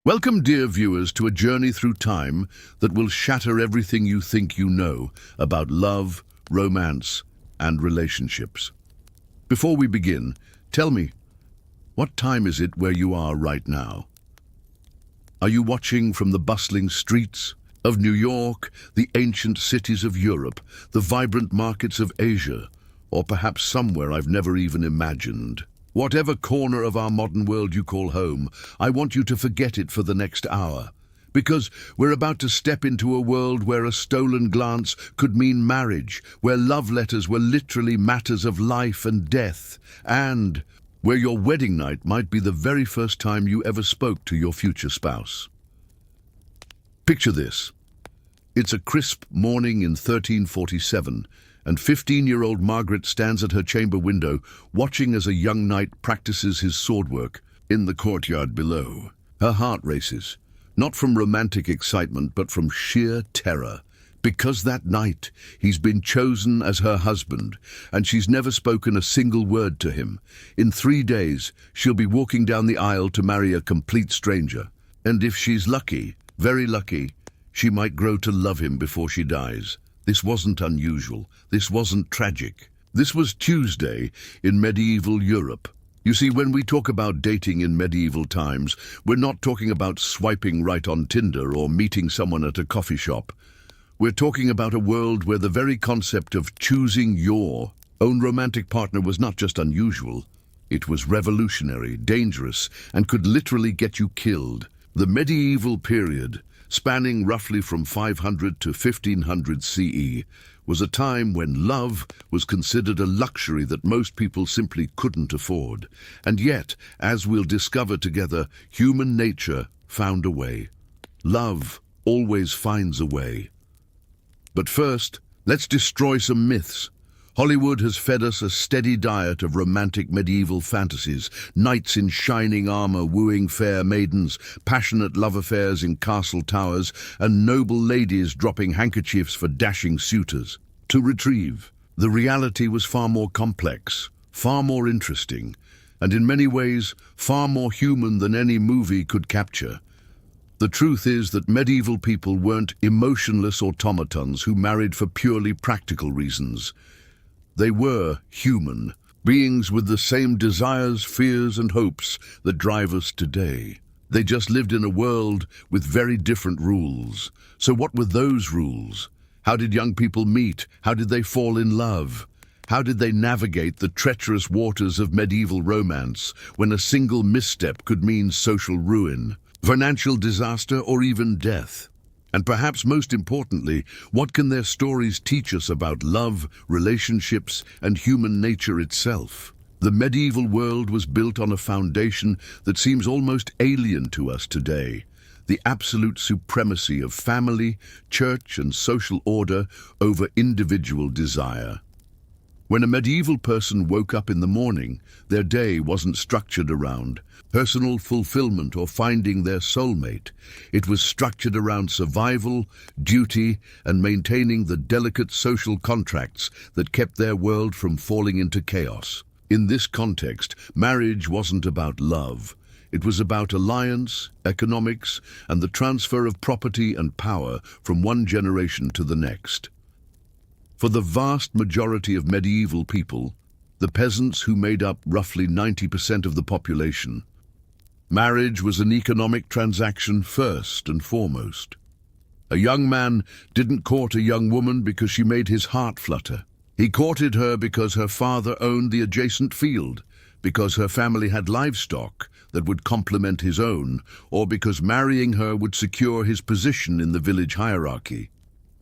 Welcome, dear viewers, to a journey through time that will shatter everything you think you know about love, romance, and relationships. Before we begin, tell me, what time is it where you are right now? Are you watching from the bustling streets of New York, the ancient cities of Europe, the vibrant markets of Asia, or perhaps somewhere I've never even imagined? Whatever corner of our modern world you call home, I want you to forget it for the next hour. Because we're about to step into a world where a stolen glance could mean marriage, where love letters were literally matters of life and death, and where your wedding night might be the very first time you ever spoke to your future spouse. Picture this. It's a crisp morning in 1347, and 15-year-old Margaret stands at her chamber window, watching as a young knight practices his swordwork in the courtyard below. Her heart races, not from romantic excitement, but from sheer terror. Because that night, he's been chosen as her husband, and she's never spoken a single word to him. In 3 days, she'll be walking down the aisle to marry a complete stranger. And if she's lucky, very lucky, she might grow to love him before she dies. This wasn't unusual. This wasn't tragic. This was Tuesday in medieval Europe. You see, when we talk about dating in medieval times, we're not talking about swiping right on Tinder or meeting someone at a coffee shop. We're talking about a world where the very concept of choosing your own romantic partner was not just unusual. It was revolutionary, dangerous, and could literally get you killed. The medieval period, spanning roughly from 500 to 1500 CE, was a time when love was considered a luxury that most people simply couldn't afford. And yet, as we'll discover together, human nature found a way. Love always finds a way. But first, let's destroy some myths. Hollywood has fed us a steady diet of romantic medieval fantasies, knights in shining armor wooing fair maidens, passionate love affairs in castle towers, and noble ladies dropping handkerchiefs for dashing suitors. To retrieve, the reality was far more complex, far more interesting, and in many ways far more human than any movie could capture. The truth is that medieval people weren't emotionless automatons who married for purely practical reasons. They were human, beings with the same desires, fears, and hopes that drive us today. They just lived in a world with very different rules. So what were those rules? How did young people meet? How did they fall in love? How did they navigate the treacherous waters of medieval romance when a single misstep could mean social ruin, financial disaster, or even death? And perhaps most importantly, what can their stories teach us about love, relationships, and human nature itself? The medieval world was built on a foundation that seems almost alien to us today: the absolute supremacy of family, church, and social order over individual desire. When a medieval person woke up in the morning, their day wasn't structured around personal fulfillment or finding their soulmate. It was structured around survival, duty, and maintaining the delicate social contracts that kept their world from falling into chaos. In this context, marriage wasn't about love. It was about alliance, economics, and the transfer of property and power from one generation to the next. For the vast majority of medieval people, the peasants who made up roughly 90% of the population, marriage was an economic transaction first and foremost. A young man didn't court a young woman because she made his heart flutter. He courted her because her father owned the adjacent field, because her family had livestock that would complement his own, or because marrying her would secure his position in the village hierarchy.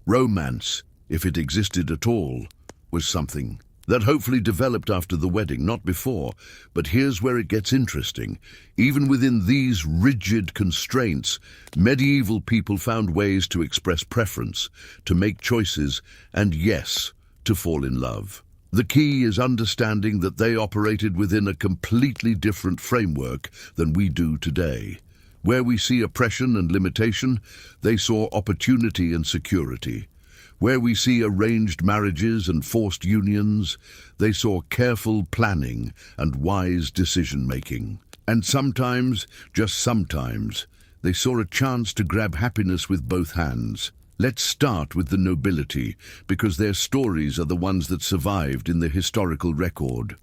Romance, if it existed at all, was something that hopefully developed after the wedding, not before. But here's where it gets interesting. Even within these rigid constraints, medieval people found ways to express preference, to make choices, and yes, to fall in love. The key is understanding that they operated within a completely different framework than we do today. Where we see oppression and limitation, they saw opportunity and security. Where we see arranged marriages and forced unions, they saw careful planning and wise decision-making. And sometimes, just sometimes, They saw a chance to grab happiness with both hands. Let's start with the nobility, because their stories are the ones that survived in the historical record.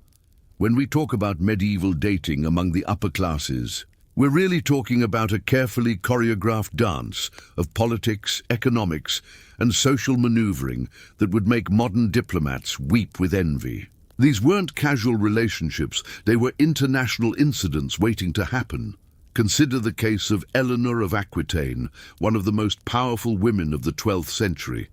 When we talk about medieval dating among the upper classes, we're really talking about a carefully choreographed dance of politics, economics, and social maneuvering that would make modern diplomats weep with envy. These weren't casual relationships, they were international incidents waiting to happen. Consider the case of Eleanor of Aquitaine, one of the most powerful women of the 12th century.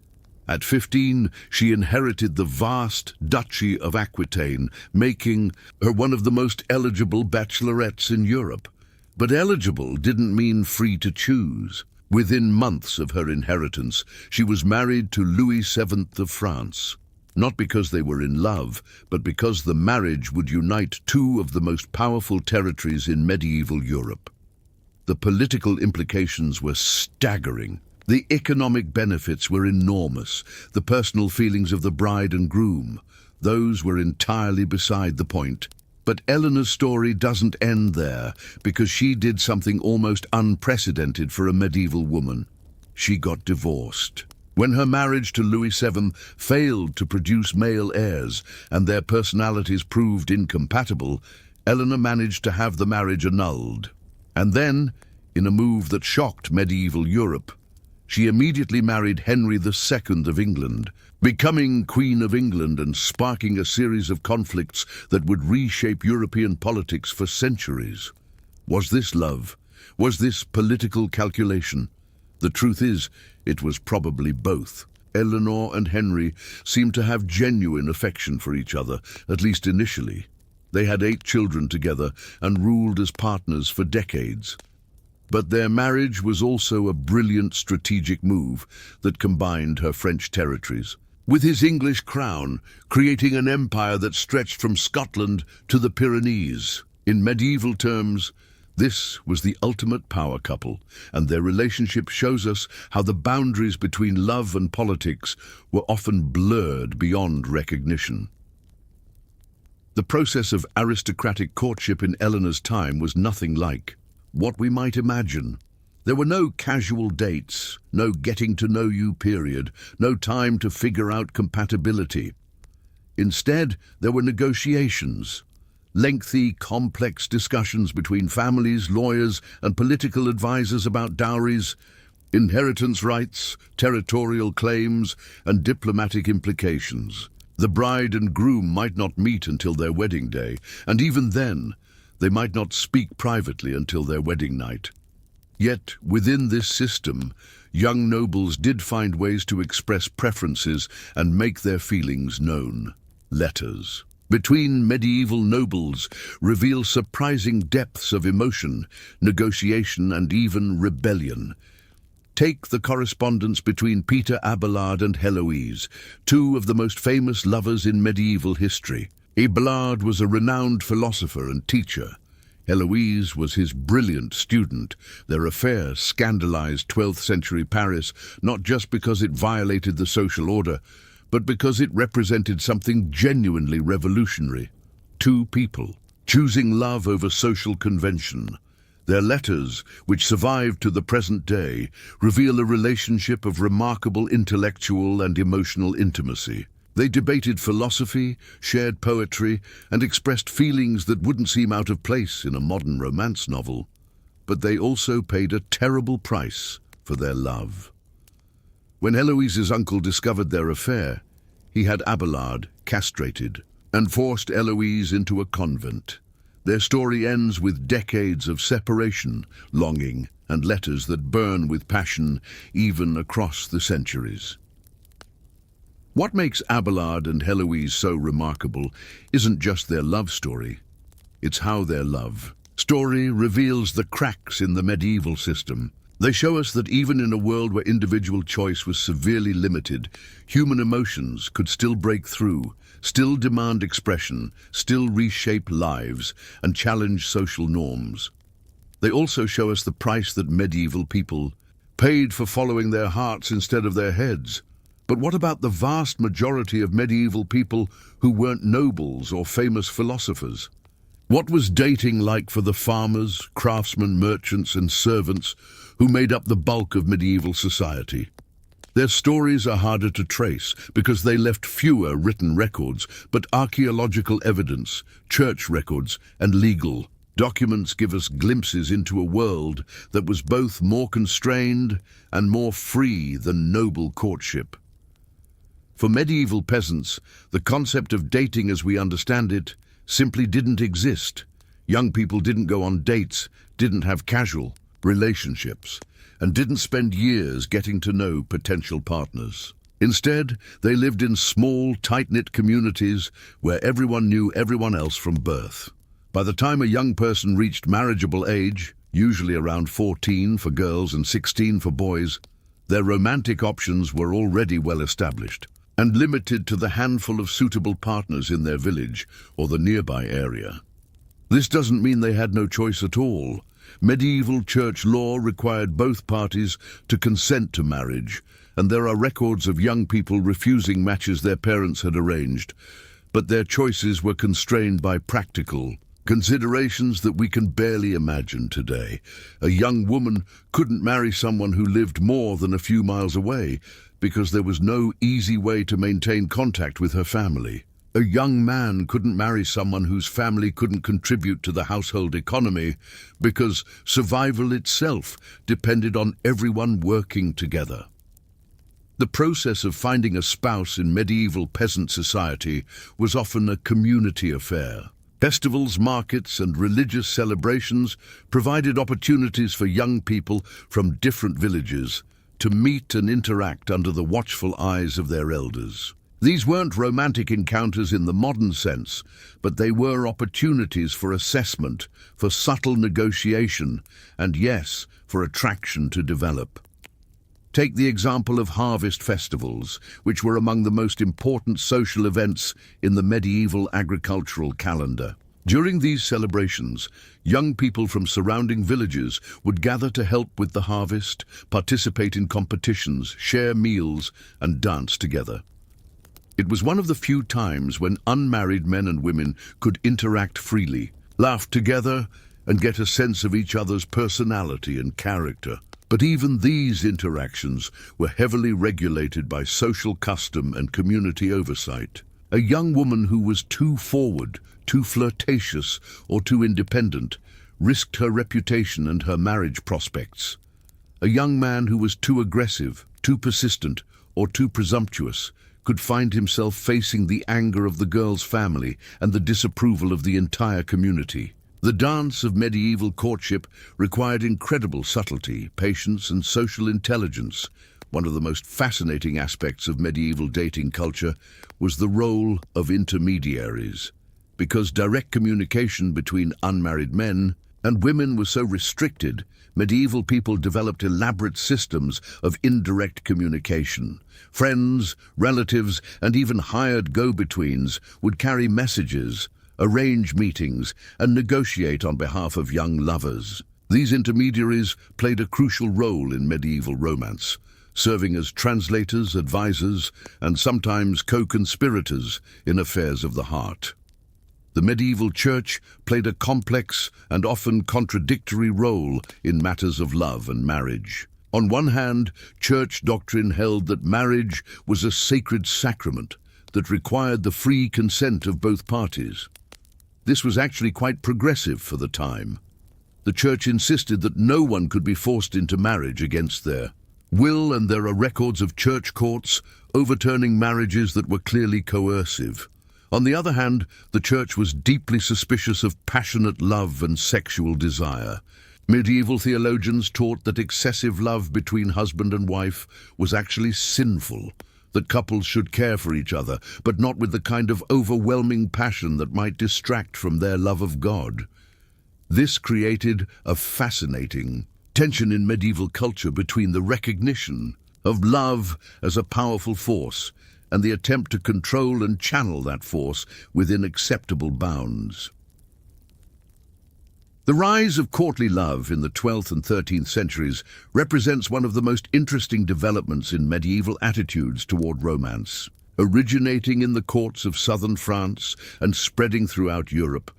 At 15, she inherited the vast Duchy of Aquitaine, making her one of the most eligible bachelorettes in Europe. But eligible didn't mean free to choose. Within months of her inheritance, she was married to Louis VII of France. Not because they were in love, but because the marriage would unite two of the most powerful territories in medieval Europe. The political implications were staggering. The economic benefits were enormous. The personal feelings of the bride and groom, those were entirely beside the point. But Eleanor's story doesn't end there, because she did something almost unprecedented for a medieval woman. She got divorced. When her marriage to Louis VII failed to produce male heirs and their personalities proved incompatible, Eleanor managed to have the marriage annulled. And then, in a move that shocked medieval Europe, she immediately married Henry II of England, becoming Queen of England and sparking a series of conflicts that would reshape European politics for centuries. Was this love? Was this political calculation? The truth is, it was probably both. Eleanor and Henry seemed to have genuine affection for each other, at least initially. They had 8 children together and ruled as partners for decades. But their marriage was also a brilliant strategic move that combined her French territories with his English crown, creating an empire that stretched from Scotland to the Pyrenees. In medieval terms, this was the ultimate power couple, and their relationship shows us how the boundaries between love and politics were often blurred beyond recognition. The process of aristocratic courtship in Eleanor's time was nothing like what we might imagine. There were no casual dates, no getting-to-know-you period, no time to figure out compatibility. Instead, there were negotiations. Lengthy, complex discussions between families, lawyers, and political advisors about dowries, inheritance rights, territorial claims, and diplomatic implications. The bride and groom might not meet until their wedding day, and even then, they might not speak privately until their wedding night. Yet, within this system, young nobles did find ways to express preferences and make their feelings known. Letters between medieval nobles reveal surprising depths of emotion, negotiation, and even rebellion. Take the correspondence between Peter Abelard and Heloise, two of the most famous lovers in medieval history. Abelard was a renowned philosopher and teacher. Heloise was his brilliant student. Their affair scandalized 12th century Paris, not just because it violated the social order, but because it represented something genuinely revolutionary. Two people, choosing love over social convention. Their letters, which survived to the present day, reveal a relationship of remarkable intellectual and emotional intimacy. They debated philosophy, shared poetry, and expressed feelings that wouldn't seem out of place in a modern romance novel. But they also paid a terrible price for their love. When Heloise's uncle discovered their affair, he had Abelard castrated and forced Heloise into a convent. Their story ends with decades of separation, longing, and letters that burn with passion even across the centuries. What makes Abelard and Heloise so remarkable isn't just their love story, it's how their love story reveals the cracks in the medieval system. They show us that even in a world where individual choice was severely limited, human emotions could still break through, still demand expression, still reshape lives, and challenge social norms. They also show us the price that medieval people paid for following their hearts instead of their heads. But what about the vast majority of medieval people who weren't nobles or famous philosophers? What was dating like for the farmers, craftsmen, merchants, and servants who made up the bulk of medieval society? Their stories are harder to trace because they left fewer written records, but archaeological evidence, church records, and legal documents give us glimpses into a world that was both more constrained and more free than noble courtship. For medieval peasants, the concept of dating as we understand it simply didn't exist. Young people didn't go on dates, didn't have casual relationships, and didn't spend years getting to know potential partners. Instead, they lived in small, tight-knit communities where everyone knew everyone else from birth. By the time a young person reached marriageable age, usually around 14 for girls and 16 for boys, their romantic options were already well established and limited to the handful of suitable partners in their village or the nearby area. This doesn't mean they had no choice at all. Medieval church law required both parties to consent to marriage, and there are records of young people refusing matches their parents had arranged, but their choices were constrained by practical considerations that we can barely imagine today. A young woman couldn't marry someone who lived more than a few miles away because there was no easy way to maintain contact with her family. A young man couldn't marry someone whose family couldn't contribute to the household economy because survival itself depended on everyone working together. The process of finding a spouse in medieval peasant society was often a community affair. Festivals, markets, and religious celebrations provided opportunities for young people from different villages to meet and interact under the watchful eyes of their elders. These weren't romantic encounters in the modern sense, but they were opportunities for assessment, for subtle negotiation, and yes, for attraction to develop. Take the example of harvest festivals, which were among the most important social events in the medieval agricultural calendar. During these celebrations, young people from surrounding villages would gather to help with the harvest, participate in competitions, share meals, and dance together. It was one of the few times when unmarried men and women could interact freely, laugh together, and get a sense of each other's personality and character. But even these interactions were heavily regulated by social custom and community oversight. A young woman who was too forward, too flirtatious, or too independent risked her reputation and her marriage prospects. A young man who was too aggressive, too persistent, or too presumptuous could find himself facing the anger of the girl's family and the disapproval of the entire community. The dance of medieval courtship required incredible subtlety, patience, and social intelligence. One of the most fascinating aspects of medieval dating culture was the role of intermediaries. Because direct communication between unmarried men and women was so restricted, medieval people developed elaborate systems of indirect communication. Friends, relatives, and even hired go-betweens would carry messages, arrange meetings, and negotiate on behalf of young lovers. These intermediaries played a crucial role in medieval romance, serving as translators, advisors, and sometimes co-conspirators in affairs of the heart. The medieval church played a complex and often contradictory role in matters of love and marriage. On one hand, church doctrine held that marriage was a sacred sacrament that required the free consent of both parties. This was actually quite progressive for the time. The church insisted that no one could be forced into marriage against their will, and there are records of church courts overturning marriages that were clearly coercive. On the other hand, the church was deeply suspicious of passionate love and sexual desire. Medieval theologians taught that excessive love between husband and wife was actually sinful, that couples should care for each other, but not with the kind of overwhelming passion that might distract from their love of God. This created a fascinating tension in medieval culture between the recognition of love as a powerful force and the attempt to control and channel that force within acceptable bounds. The rise of courtly love in the 12th and 13th centuries represents one of the most interesting developments in medieval attitudes toward romance. Originating in the courts of southern France and spreading throughout Europe,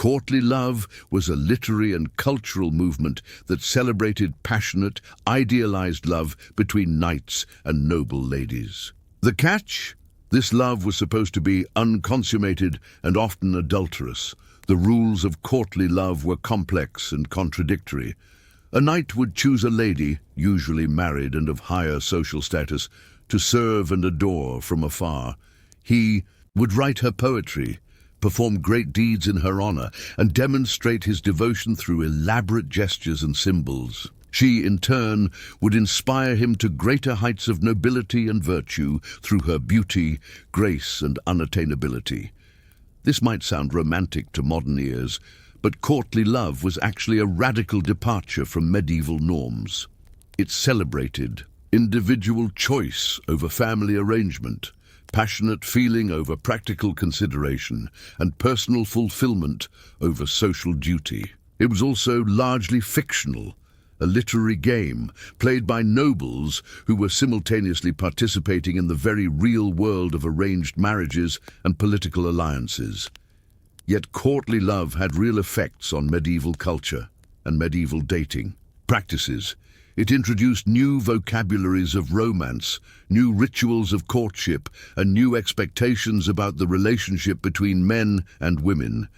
Courtly love was a literary and cultural movement that celebrated passionate, idealized love between knights and noble ladies. The catch? This love was supposed to be unconsummated and often adulterous. The rules of courtly love were complex and contradictory. A knight would choose a lady, usually married and of higher social status, to serve and adore from afar. He would write her poetry, perform great deeds in her honor, and demonstrate his devotion through elaborate gestures and symbols. She, in turn, would inspire him to greater heights of nobility and virtue through her beauty, grace, and unattainability. This might sound romantic to modern ears, but courtly love was actually a radical departure from medieval norms. It celebrated individual choice over family arrangement, passionate feeling over practical consideration, and personal fulfillment over social duty. It was also largely fictional, a literary game played by nobles who were simultaneously participating in the very real world of arranged marriages and political alliances. Yet courtly love had real effects on medieval culture and medieval dating practices. It introduced new vocabularies of romance, new rituals of courtship, and new expectations about the relationship between men and women.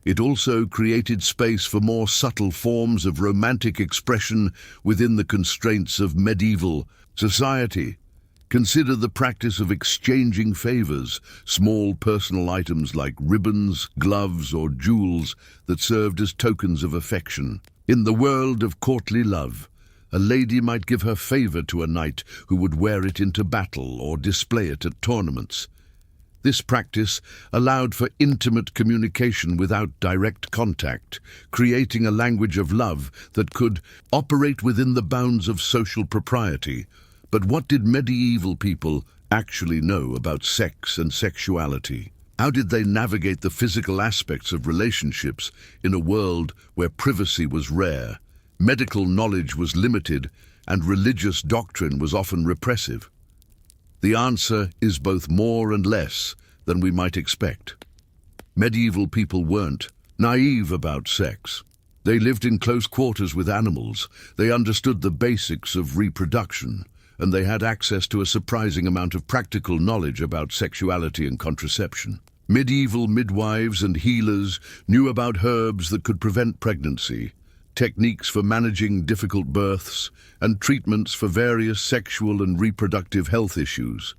It also created space for more subtle forms of romantic expression within the constraints of medieval society. Consider the practice of exchanging favors, small personal items like ribbons, gloves, or jewels that served as tokens of affection. In the world of courtly love, a lady might give her favor to a knight who would wear it into battle or display it at tournaments. This practice allowed for intimate communication without direct contact, creating a language of love that could operate within the bounds of social propriety. But what did medieval people actually know about sex and sexuality? How did they navigate the physical aspects of relationships in a world where privacy was rare, medical knowledge was limited, and religious doctrine was often repressive? The answer is both more and less than we might expect. Medieval people weren't naive about sex. They lived in close quarters with animals, they understood the basics of reproduction, and they had access to a surprising amount of practical knowledge about sexuality and contraception. Medieval midwives and healers knew about herbs that could prevent pregnancy, techniques for managing difficult births, and treatments for various sexual and reproductive health issues.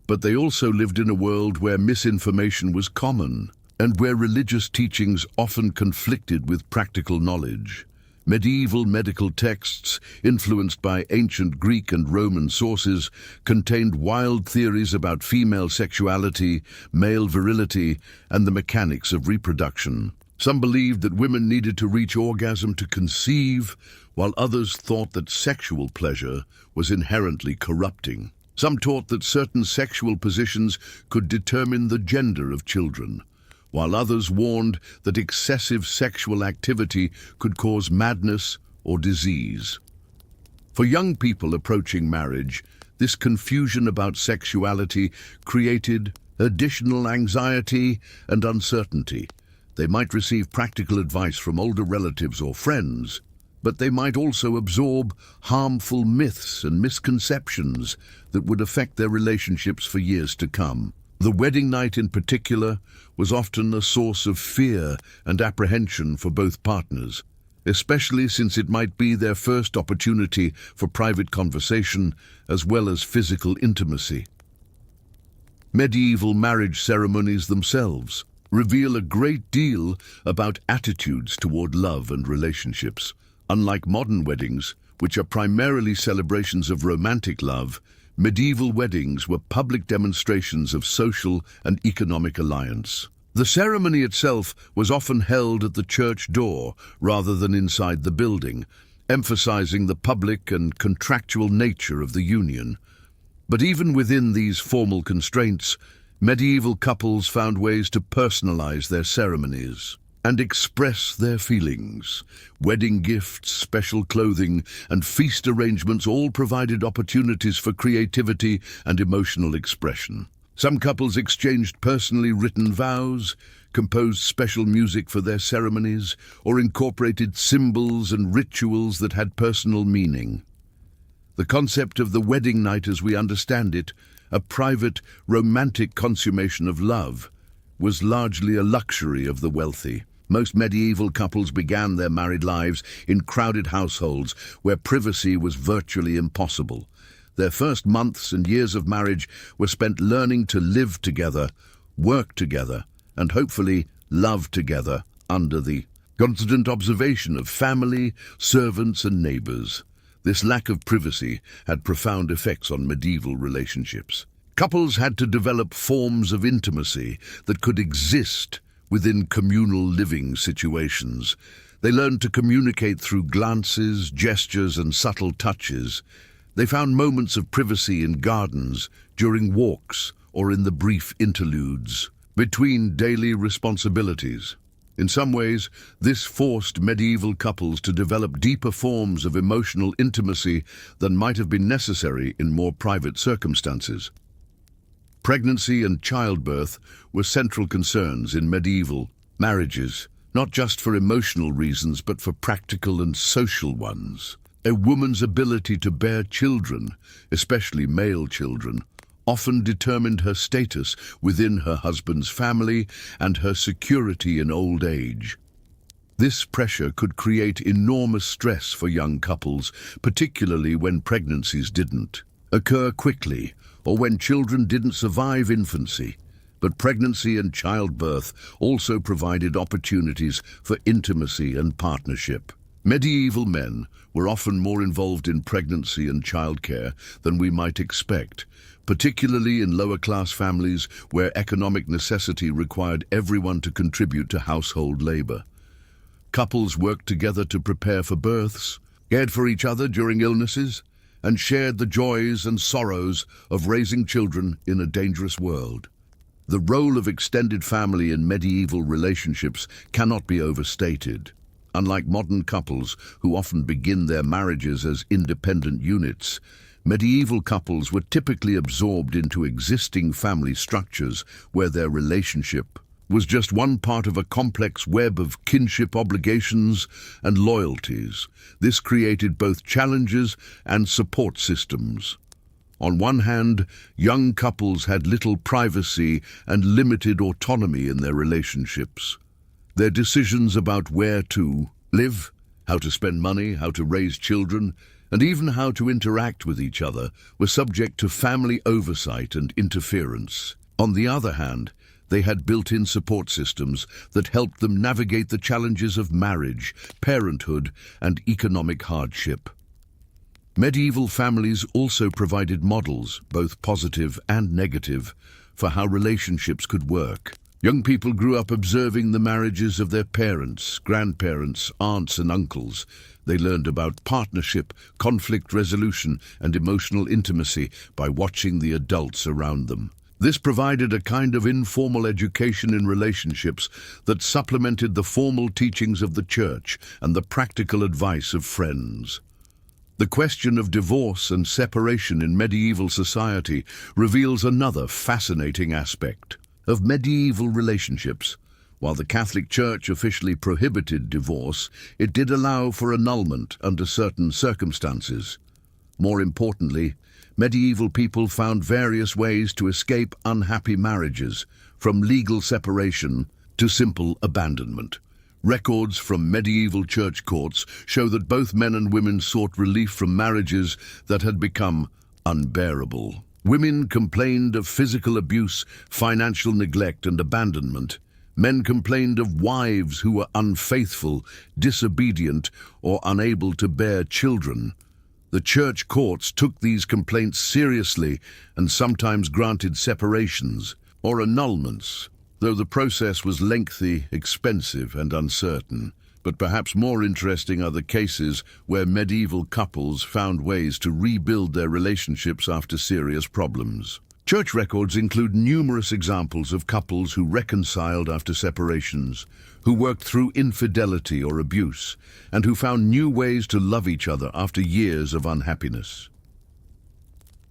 But they also lived in a world where misinformation was common, and where religious teachings often conflicted with practical knowledge. Medieval medical texts, influenced by ancient Greek and Roman sources, contained wild theories about female sexuality, male virility, and the mechanics of reproduction. Some believed that women needed to reach orgasm to conceive, while others thought that sexual pleasure was inherently corrupting. Some taught that certain sexual positions could determine the gender of children, while others warned that excessive sexual activity could cause madness or disease. For young people approaching marriage, this confusion about sexuality created additional anxiety and uncertainty. They might receive practical advice from older relatives or friends, but they might also absorb harmful myths and misconceptions that would affect their relationships for years to come. The wedding night in particular was often a source of fear and apprehension for both partners, especially since it might be their first opportunity for private conversation as well as physical intimacy. Medieval marriage ceremonies themselves reveal a great deal about attitudes toward love and relationships. Unlike modern weddings, which are primarily celebrations of romantic love, medieval weddings were public demonstrations of social and economic alliance. The ceremony itself was often held at the church door rather than inside the building, emphasizing the public and contractual nature of the union. But even within these formal constraints, medieval couples found ways to personalize their ceremonies and express their feelings. Wedding gifts, special clothing, and feast arrangements all provided opportunities for creativity and emotional expression. Some couples exchanged personally written vows, composed special music for their ceremonies, or incorporated symbols and rituals that had personal meaning. The concept of the wedding night as we understand it, a private, romantic consummation of love, was largely a luxury of the wealthy. Most medieval couples began their married lives in crowded households where privacy was virtually impossible. Their first months and years of marriage were spent learning to live together, work together, and hopefully love together under the constant observation of family, servants, and neighbors. This lack of privacy had profound effects on medieval relationships. Couples had to develop forms of intimacy that could exist within communal living situations. They learned to communicate through glances, gestures, and subtle touches. They found moments of privacy in gardens, during walks, or in the brief interludes between daily responsibilities. In some ways, this forced medieval couples to develop deeper forms of emotional intimacy than might have been necessary in more private circumstances. Pregnancy and childbirth were central concerns in medieval marriages, not just for emotional reasons but for practical and social ones. A woman's ability to bear children, especially male children, often determined her status within her husband's family and her security in old age. This pressure could create enormous stress for young couples, particularly when pregnancies didn't occur quickly or when children didn't survive infancy. But pregnancy and childbirth also provided opportunities for intimacy and partnership. Medieval men were often more involved in pregnancy and childcare than we might expect, particularly in lower-class families where economic necessity required everyone to contribute to household labor. Couples worked together to prepare for births, cared for each other during illnesses, and shared the joys and sorrows of raising children in a dangerous world. The role of extended family in medieval relationships cannot be overstated. Unlike modern couples, who often begin their marriages as independent units, medieval couples were typically absorbed into existing family structures where their relationship was just one part of a complex web of kinship obligations and loyalties. This created both challenges and support systems. On one hand, young couples had little privacy and limited autonomy in their relationships. Their decisions about where to live, how to spend money, how to raise children, and even how to interact with each other were subject to family oversight and interference. On the other hand, they had built-in support systems that helped them navigate the challenges of marriage, parenthood, and economic hardship. Medieval families also provided models, both positive and negative, for how relationships could work. Young people grew up observing the marriages of their parents, grandparents, aunts, and uncles. They learned about partnership, conflict resolution, and emotional intimacy by watching the adults around them. This provided a kind of informal education in relationships that supplemented the formal teachings of the church and the practical advice of friends. The question of divorce and separation in medieval society reveals another fascinating aspect of medieval relationships. While the Catholic Church officially prohibited divorce, it did allow for annulment under certain circumstances. More importantly, medieval people found various ways to escape unhappy marriages, from legal separation to simple abandonment. Records from medieval church courts show that both men and women sought relief from marriages that had become unbearable. Women complained of physical abuse, financial neglect, and abandonment. Men complained of wives who were unfaithful, disobedient, or unable to bear children. The church courts took these complaints seriously and sometimes granted separations or annulments, though the process was lengthy, expensive, and uncertain. But perhaps more interesting are the cases where medieval couples found ways to rebuild their relationships after serious problems. Church records include numerous examples of couples who reconciled after separations, who worked through infidelity or abuse, and who found new ways to love each other after years of unhappiness.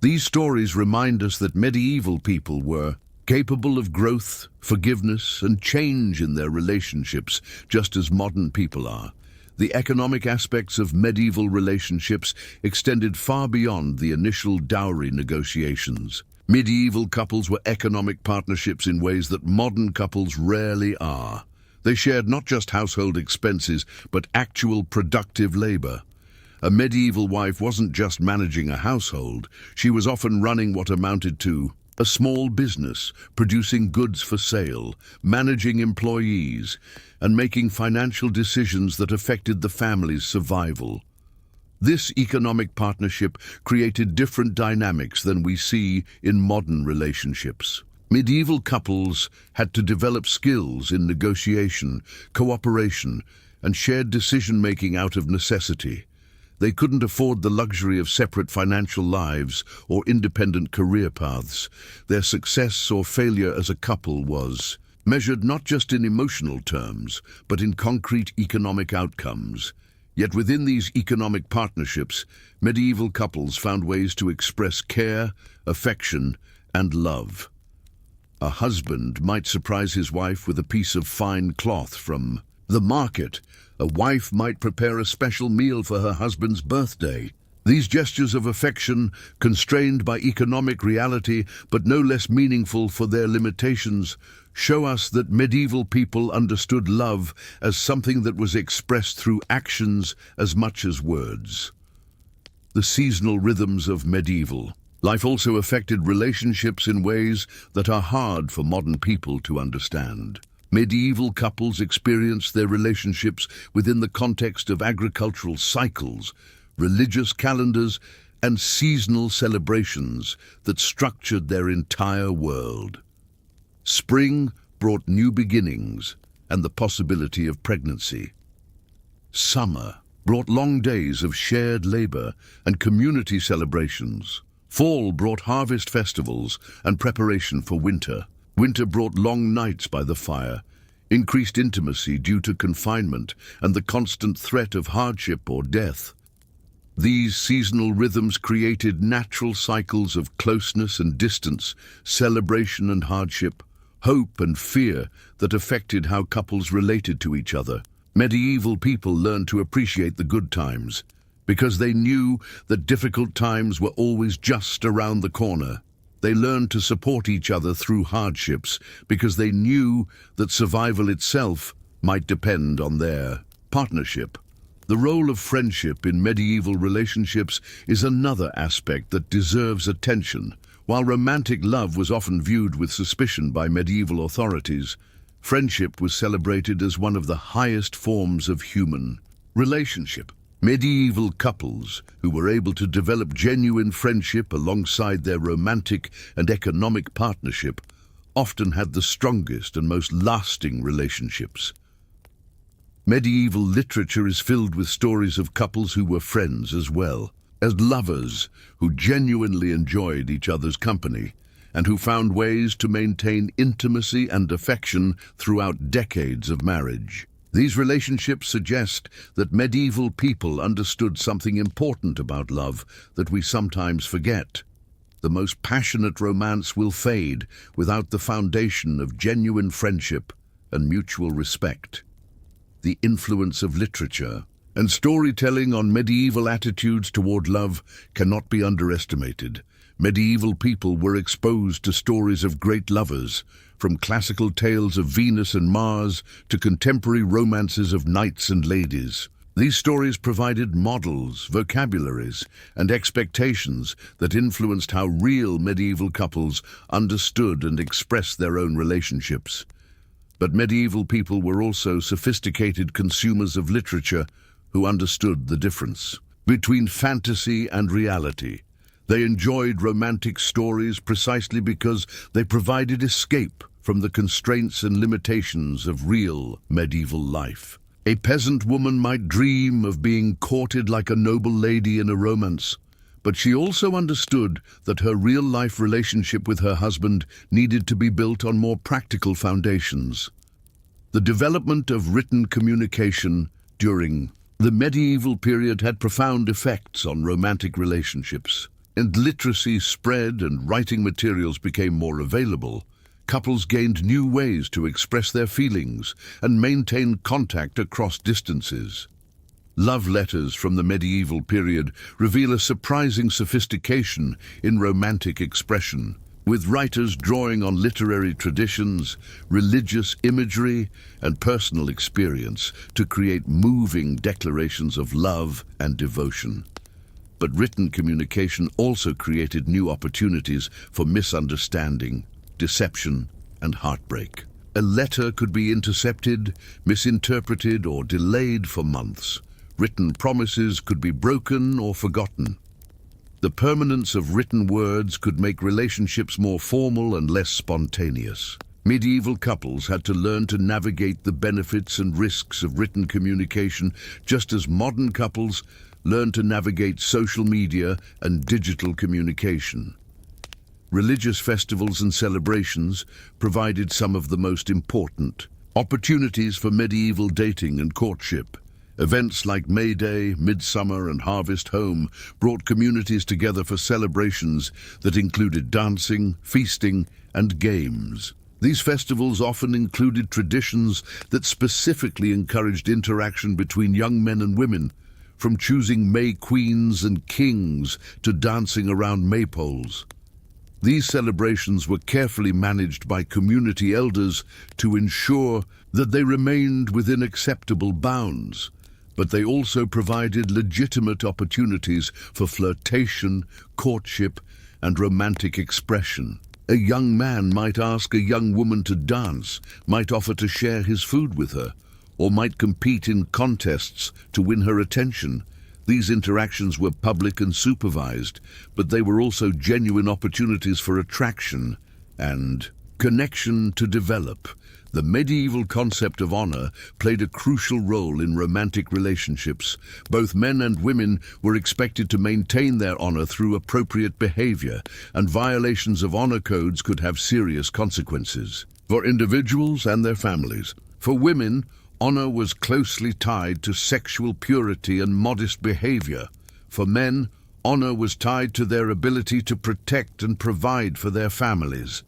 These stories remind us that medieval people were capable of growth, forgiveness, and change in their relationships, just as modern people are. The economic aspects of medieval relationships extended far beyond the initial dowry negotiations. Medieval couples were economic partnerships in ways that modern couples rarely are. They shared not just household expenses, but actual productive labor. A medieval wife wasn't just managing a household, she was often running what amounted to a small business, producing goods for sale, managing employees, and making financial decisions that affected the family's survival. This economic partnership created different dynamics than we see in modern relationships. Medieval couples had to develop skills in negotiation, cooperation, and shared decision-making out of necessity. They couldn't afford the luxury of separate financial lives or independent career paths. Their success or failure as a couple was measured not just in emotional terms, but in concrete economic outcomes. Yet within these economic partnerships, medieval couples found ways to express care, affection, and love. A husband might surprise his wife with a piece of fine cloth from the market. A wife might prepare a special meal for her husband's birthday. These gestures of affection, constrained by economic reality but no less meaningful for their limitations, show us that medieval people understood love as something that was expressed through actions as much as words. The seasonal rhythms of medieval life also affected relationships in ways that are hard for modern people to understand. Medieval couples experienced their relationships within the context of agricultural cycles, religious calendars, and seasonal celebrations that structured their entire world. Spring brought new beginnings and the possibility of pregnancy. Summer brought long days of shared labor and community celebrations. Fall brought harvest festivals and preparation for winter. Winter brought long nights by the fire, increased intimacy due to confinement and the constant threat of hardship or death. These seasonal rhythms created natural cycles of closeness and distance, celebration and hardship, hope and fear that affected how couples related to each other. Medieval people learned to appreciate the good times because they knew that difficult times were always just around the corner. They learned to support each other through hardships because they knew that survival itself might depend on their partnership. The role of friendship in medieval relationships is another aspect that deserves attention. While romantic love was often viewed with suspicion by medieval authorities, friendship was celebrated as one of the highest forms of human relationship. Medieval couples who were able to develop genuine friendship alongside their romantic and economic partnership often had the strongest and most lasting relationships. Medieval literature is filled with stories of couples who were friends as well as lovers who genuinely enjoyed each other's company and who found ways to maintain intimacy and affection throughout decades of marriage. These relationships suggest that medieval people understood something important about love that we sometimes forget. The most passionate romance will fade without the foundation of genuine friendship and mutual respect. The influence of literature and storytelling on medieval attitudes toward love cannot be underestimated. Medieval people were exposed to stories of great lovers, from classical tales of Venus and Mars to contemporary romances of knights and ladies. These stories provided models, vocabularies, and expectations that influenced how real medieval couples understood and expressed their own relationships. But medieval people were also sophisticated consumers of literature who understood the difference between fantasy and reality. They enjoyed romantic stories precisely because they provided escape from the constraints and limitations of real medieval life. A peasant woman might dream of being courted like a noble lady in a romance, but she also understood that her real-life relationship with her husband needed to be built on more practical foundations. The development of written communication during the medieval period had profound effects on romantic relationships. and literacy spread and writing materials became more available, couples gained new ways to express their feelings and maintain contact across distances. Love letters from the medieval period reveal a surprising sophistication in romantic expression, with writers drawing on literary traditions, religious imagery, and personal experience to create moving declarations of love and devotion. But written communication also created new opportunities for misunderstanding, deception, and heartbreak. A letter could be intercepted, misinterpreted, or delayed for months. Written promises could be broken or forgotten. The permanence of written words could make relationships more formal and less spontaneous. Medieval couples had to learn to navigate the benefits and risks of written communication, just as modern couples learn to navigate social media and digital communication. Religious festivals and celebrations provided some of the most important opportunities for medieval dating and courtship. Events like May Day, Midsummer, and Harvest Home brought communities together for celebrations that included dancing, feasting, and games. These festivals often included traditions that specifically encouraged interaction between young men and women, from choosing May queens and kings to dancing around maypoles. These celebrations were carefully managed by community elders to ensure that they remained within acceptable bounds, but they also provided legitimate opportunities for flirtation, courtship, and romantic expression. A young man might ask a young woman to dance, might offer to share his food with her, or might compete in contests to win her attention. These interactions were public and supervised, but they were also genuine opportunities for attraction and connection to develop. The medieval concept of honor played a crucial role in romantic relationships. Both men and women were expected to maintain their honor through appropriate behavior, and violations of honor codes could have serious consequences for individuals and their families. For women, honor was closely tied to sexual purity and modest behavior. For men, honor was tied to their ability to protect and provide for their families.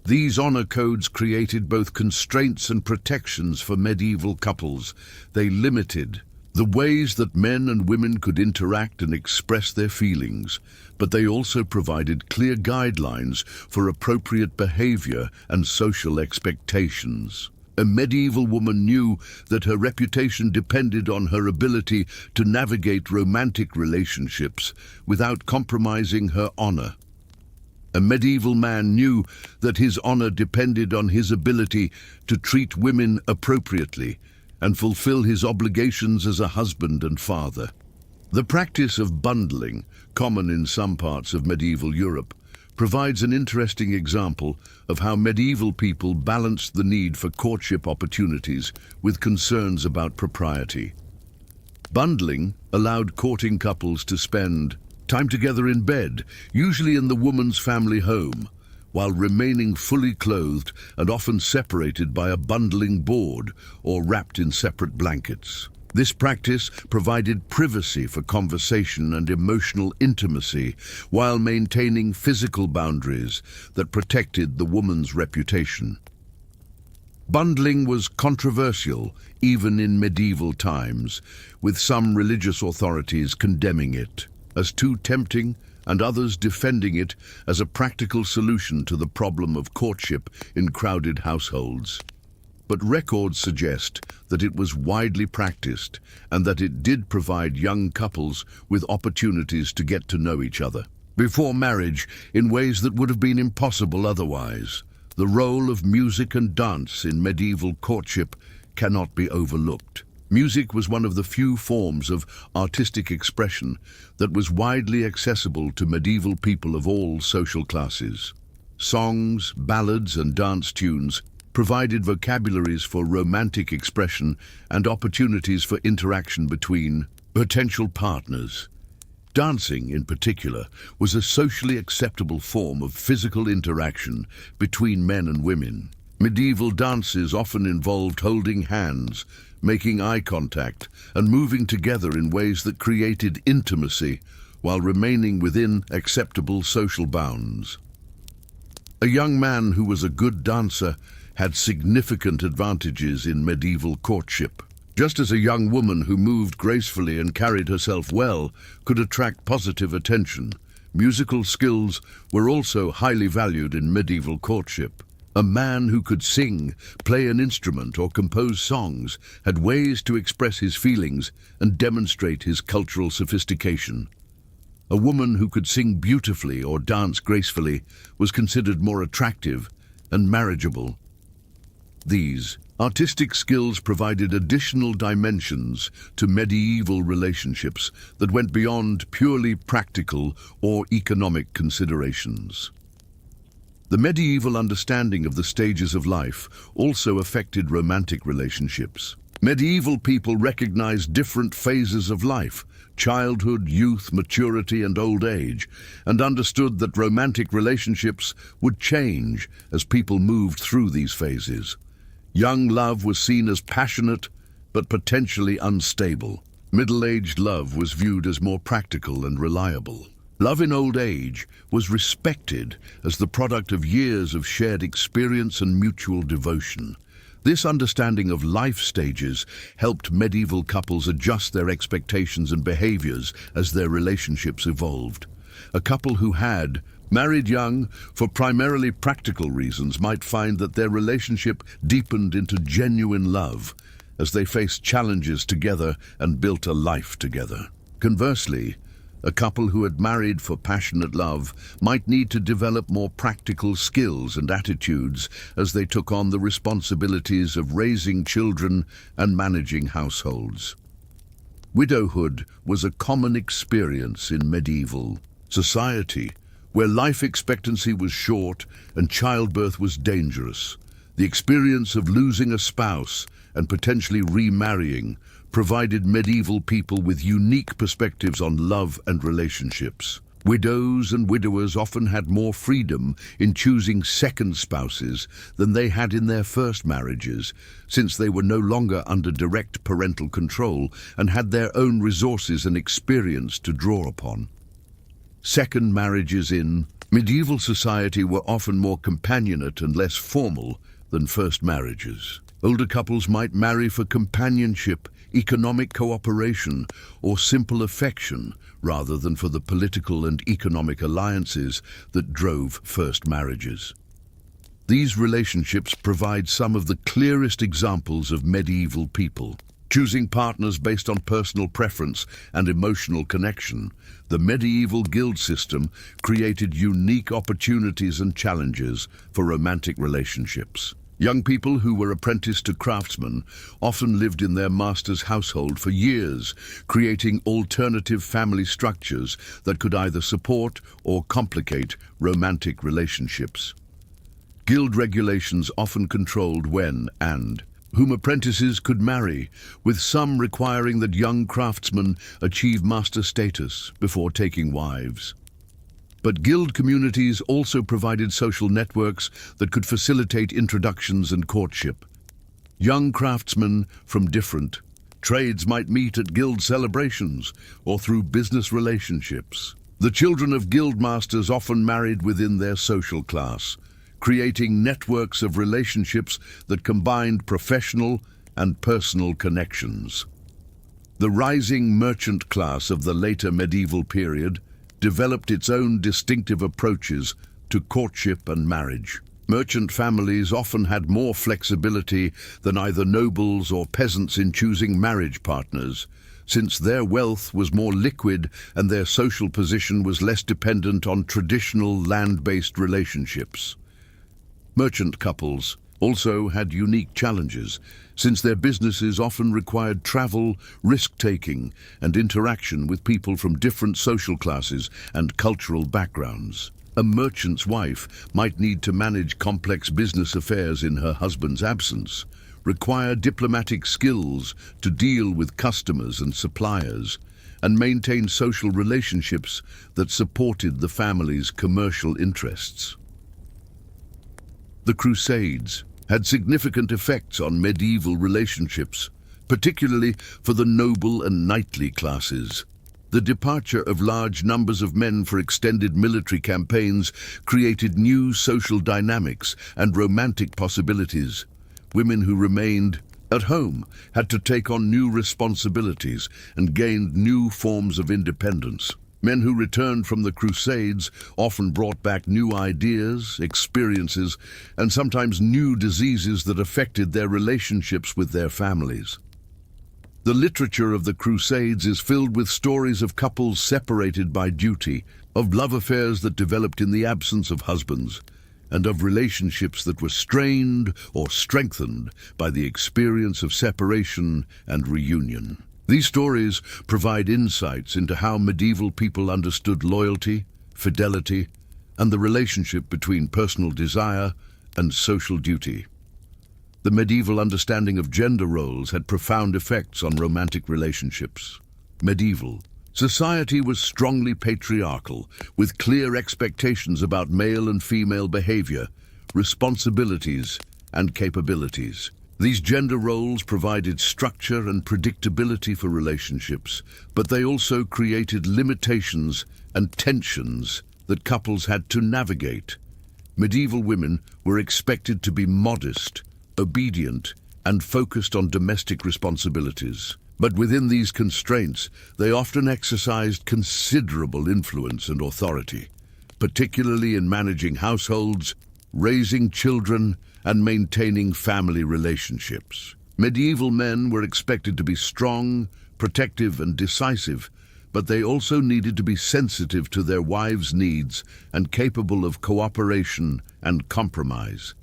These honor codes created both constraints and protections for medieval couples. They limited the ways that men and women could interact and express their feelings, but they also provided clear guidelines for appropriate behavior and social expectations. A medieval woman knew that her reputation depended on her ability to navigate romantic relationships without compromising her honor. A medieval man knew that his honor depended on his ability to treat women appropriately and fulfill his obligations as a husband and father. The practice of bundling, common in some parts of medieval Europe, provides an interesting example of how medieval people balanced the need for courtship opportunities with concerns about propriety. Bundling allowed courting couples to spend time together in bed, usually in the woman's family home, while remaining fully clothed and often separated by a bundling board or wrapped in separate blankets. This practice provided privacy for conversation and emotional intimacy while maintaining physical boundaries that protected the woman's reputation. Bundling was controversial even in medieval times, with some religious authorities condemning it as too tempting and others defending it as a practical solution to the problem of courtship in crowded households. But records suggest that it was widely practiced and that it did provide young couples with opportunities to get to know each other before marriage in ways that would have been impossible otherwise. The role of music and dance in medieval courtship cannot be overlooked. Music was one of the few forms of artistic expression that was widely accessible to medieval people of all social classes. Songs, ballads, and dance tunes provided vocabularies for romantic expression and opportunities for interaction between potential partners. Dancing, in particular, was a socially acceptable form of physical interaction between men and women. Medieval dances often involved holding hands, making eye contact, and moving together in ways that created intimacy, while remaining within acceptable social bounds. A young man who was a good dancer had significant advantages in medieval courtship, just as a young woman who moved gracefully and carried herself well could attract positive attention. Musical skills were also highly valued in medieval courtship. A man who could sing, play an instrument, or compose songs had ways to express his feelings and demonstrate his cultural sophistication. A woman who could sing beautifully or dance gracefully was considered more attractive and marriageable. These artistic skills provided additional dimensions to medieval relationships that went beyond purely practical or economic considerations. The medieval understanding of the stages of life also affected romantic relationships. Medieval people recognized different phases of life: childhood, youth, maturity, and old age, and understood that romantic relationships would change as people moved through these phases. Young love was seen as passionate but potentially unstable. Middle-aged love was viewed as more practical and reliable. Love in old age was respected as the product of years of shared experience and mutual devotion. This understanding of life stages helped medieval couples adjust their expectations and behaviors as their relationships evolved. A couple who had married young for primarily practical reasons might find that their relationship deepened into genuine love as they faced challenges together and built a life together. Conversely, a couple who had married for passionate love might need to develop more practical skills and attitudes as they took on the responsibilities of raising children and managing households. Widowhood was a common experience in medieval society, where life expectancy was short and childbirth was dangerous. The experience of losing a spouse and potentially remarrying provided medieval people with unique perspectives on love and relationships. Widows and widowers often had more freedom in choosing second spouses than they had in their first marriages, since they were no longer under direct parental control and had their own resources and experience to draw upon. Second marriages in medieval society were often more companionate and less formal than first marriages. Older couples might marry for companionship, economic cooperation, or simple affection, rather than for the political and economic alliances that drove first marriages. These relationships provide some of the clearest examples of medieval people choosing partners based on personal preference and emotional connection. The medieval guild system created unique opportunities and challenges for romantic relationships. Young people who were apprenticed to craftsmen often lived in their master's household for years, creating alternative family structures that could either support or complicate romantic relationships. Guild regulations often controlled when and whom apprentices could marry, with some requiring that young craftsmen achieve master status before taking wives. But guild communities also provided social networks that could facilitate introductions and courtship. Young craftsmen from different trades might meet at guild celebrations or through business relationships. The children of guild masters often married within their social class, creating networks of relationships that combined professional and personal connections. The rising merchant class of the later medieval period developed its own distinctive approaches to courtship and marriage. Merchant families often had more flexibility than either nobles or peasants in choosing marriage partners, since their wealth was more liquid and their social position was less dependent on traditional land-based relationships. Merchant couples also had unique challenges, since their businesses often required travel, risk-taking, and interaction with people from different social classes and cultural backgrounds. A merchant's wife might need to manage complex business affairs in her husband's absence, require diplomatic skills to deal with customers and suppliers, and maintain social relationships that supported the family's commercial interests. The Crusades had significant effects on medieval relationships, particularly for the noble and knightly classes. The departure of large numbers of men for extended military campaigns created new social dynamics and romantic possibilities. Women who remained at home had to take on new responsibilities and gained new forms of independence. Men who returned from the Crusades often brought back new ideas, experiences, and sometimes new diseases that affected their relationships with their families. The literature of the Crusades is filled with stories of couples separated by duty, of love affairs that developed in the absence of husbands, and of relationships that were strained or strengthened by the experience of separation and reunion. These stories provide insights into how medieval people understood loyalty, fidelity, and the relationship between personal desire and social duty. The medieval understanding of gender roles had profound effects on romantic relationships. Medieval society was strongly patriarchal, with clear expectations about male and female behavior, responsibilities, and capabilities. These gender roles provided structure and predictability for relationships, but they also created limitations and tensions that couples had to navigate. Medieval women were expected to be modest, obedient, and focused on domestic responsibilities. But within these constraints, they often exercised considerable influence and authority, particularly in managing households, raising children, and maintaining family relationships. Medieval men were expected to be strong, protective, and decisive, but they also needed to be sensitive to their wives' needs and capable of cooperation and compromise.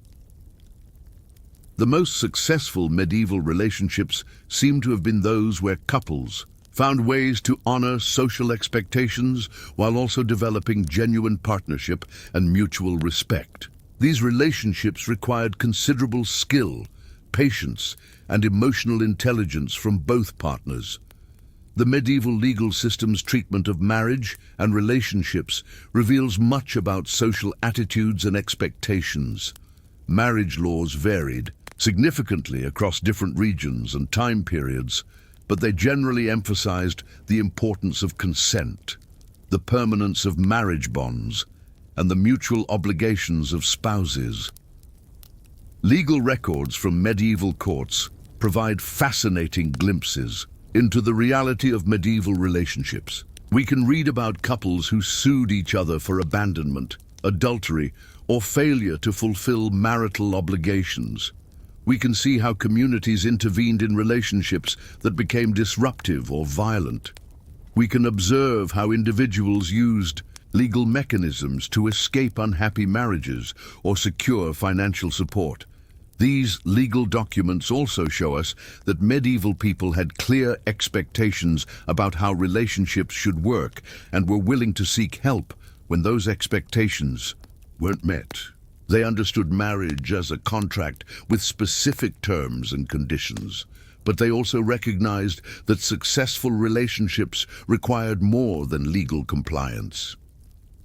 The most successful medieval relationships seem to have been those where couples found ways to honor social expectations while also developing genuine partnership and mutual respect. These relationships required considerable skill, patience, and emotional intelligence from both partners. The medieval legal system's treatment of marriage and relationships reveals much about social attitudes and expectations. Marriage laws varied significantly across different regions and time periods, but they generally emphasized the importance of consent, the permanence of marriage bonds, and the mutual obligations of spouses. Legal records from medieval courts provide fascinating glimpses into the reality of medieval relationships. We can read about couples who sued each other for abandonment, adultery, or failure to fulfill marital obligations. We can see how communities intervened in relationships that became disruptive or violent. We can observe how individuals used legal mechanisms to escape unhappy marriages or secure financial support. These legal documents also show us that medieval people had clear expectations about how relationships should work and were willing to seek help when those expectations weren't met. They understood marriage as a contract with specific terms and conditions, but they also recognized that successful relationships required more than legal compliance.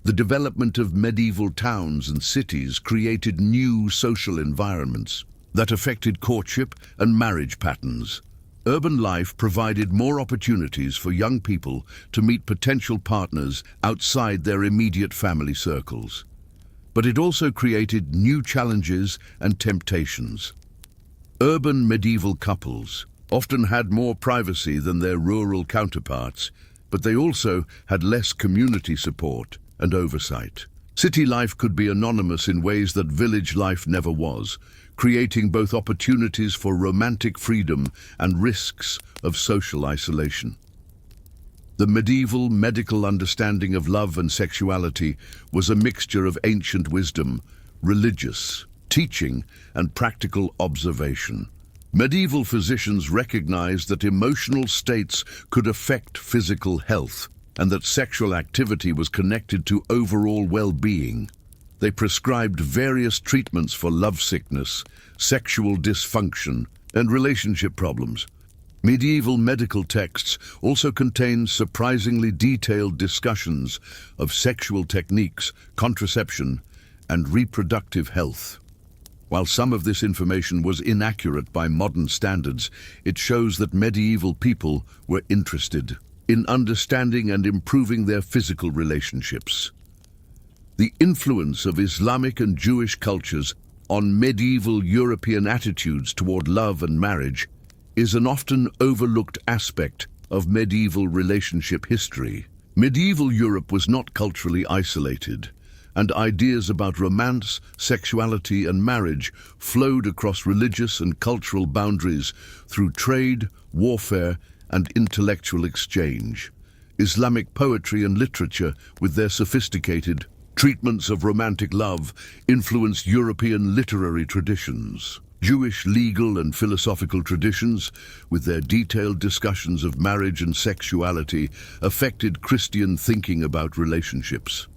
The development of medieval towns and cities created new social environments that affected courtship and marriage patterns. Urban life provided more opportunities for young people to meet potential partners outside their immediate family circles. But it also created new challenges and temptations. Urban medieval couples often had more privacy than their rural counterparts, but they also had less community support and oversight. City life could be anonymous in ways that village life never was, creating both opportunities for romantic freedom and risks of social isolation. The medieval medical understanding of love and sexuality was a mixture of ancient wisdom, religious teaching, and practical observation. Medieval physicians recognized that emotional states could affect physical health, and that sexual activity was connected to overall well-being. They prescribed various treatments for lovesickness, sexual dysfunction, and relationship problems. Medieval medical texts also contain surprisingly detailed discussions of sexual techniques, contraception, and reproductive health. While some of this information was inaccurate by modern standards, it shows that medieval people were interested. in understanding and improving their physical relationships. The influence of Islamic and Jewish cultures on medieval European attitudes toward love and marriage is an often overlooked aspect of medieval relationship history. Medieval Europe was not culturally isolated, and ideas about romance, sexuality, and marriage flowed across religious and cultural boundaries through trade, warfare, and intellectual exchange. Islamic poetry and literature, with their sophisticated treatments of romantic love, influenced European literary traditions. Jewish legal and philosophical traditions, with their detailed discussions of marriage and sexuality, affected Christian thinking about relationships.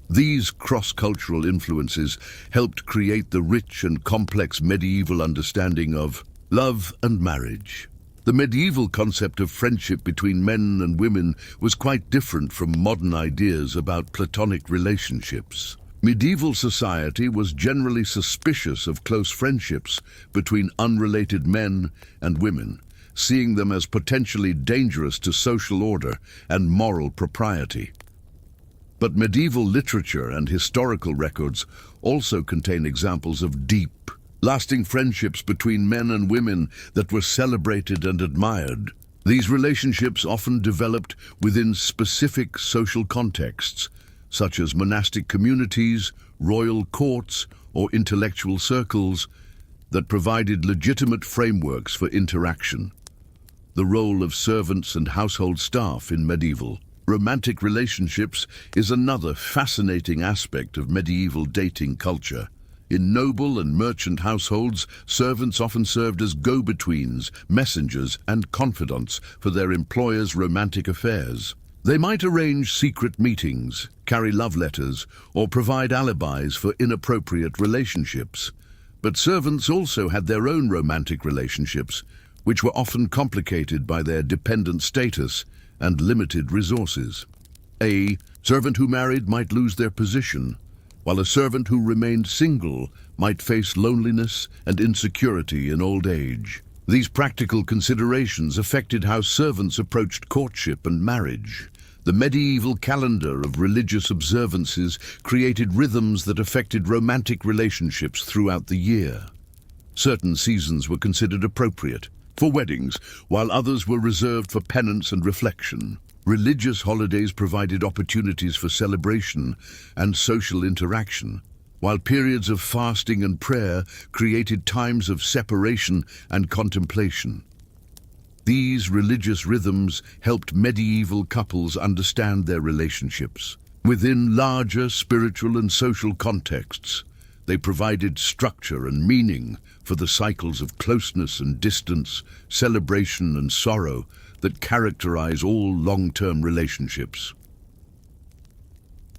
These cross-cultural influences helped create the rich and complex medieval understanding of love and marriage. The medieval concept of friendship between men and women was quite different from modern ideas about platonic relationships. Medieval society was generally suspicious of close friendships between unrelated men and women, seeing them as potentially dangerous to social order and moral propriety. But medieval literature and historical records also contain examples of deep, lasting friendships between men and women that were celebrated and admired. These relationships often developed within specific social contexts, such as monastic communities, royal courts, or intellectual circles, that provided legitimate frameworks for interaction. The role of servants and household staff in medieval romantic relationships is another fascinating aspect of medieval dating culture. In noble and merchant households, servants often served as go-betweens, messengers, and confidants for their employers' romantic affairs. They might arrange secret meetings, carry love letters, or provide alibis for inappropriate relationships. But servants also had their own romantic relationships, which were often complicated by their dependent status and limited resources. A servant who married might lose their position, while a servant who remained single might face loneliness and insecurity in old age. These practical considerations affected how servants approached courtship and marriage. The medieval calendar of religious observances created rhythms that affected romantic relationships throughout the year. Certain seasons were considered appropriate for weddings, while others were reserved for penance and reflection. Religious holidays provided opportunities for celebration and social interaction, while periods of fasting and prayer created times of separation and contemplation. These religious rhythms helped medieval couples understand their relationships. Within larger spiritual and social contexts, they provided structure and meaning for the cycles of closeness and distance, celebration and sorrow that characterize all long-term relationships.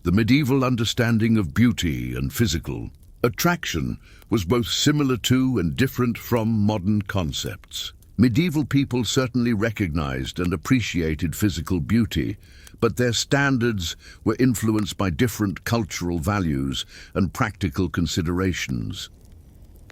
The medieval understanding of beauty and physical attraction was both similar to and different from modern concepts. Medieval people certainly recognized and appreciated physical beauty, but their standards were influenced by different cultural values and practical considerations.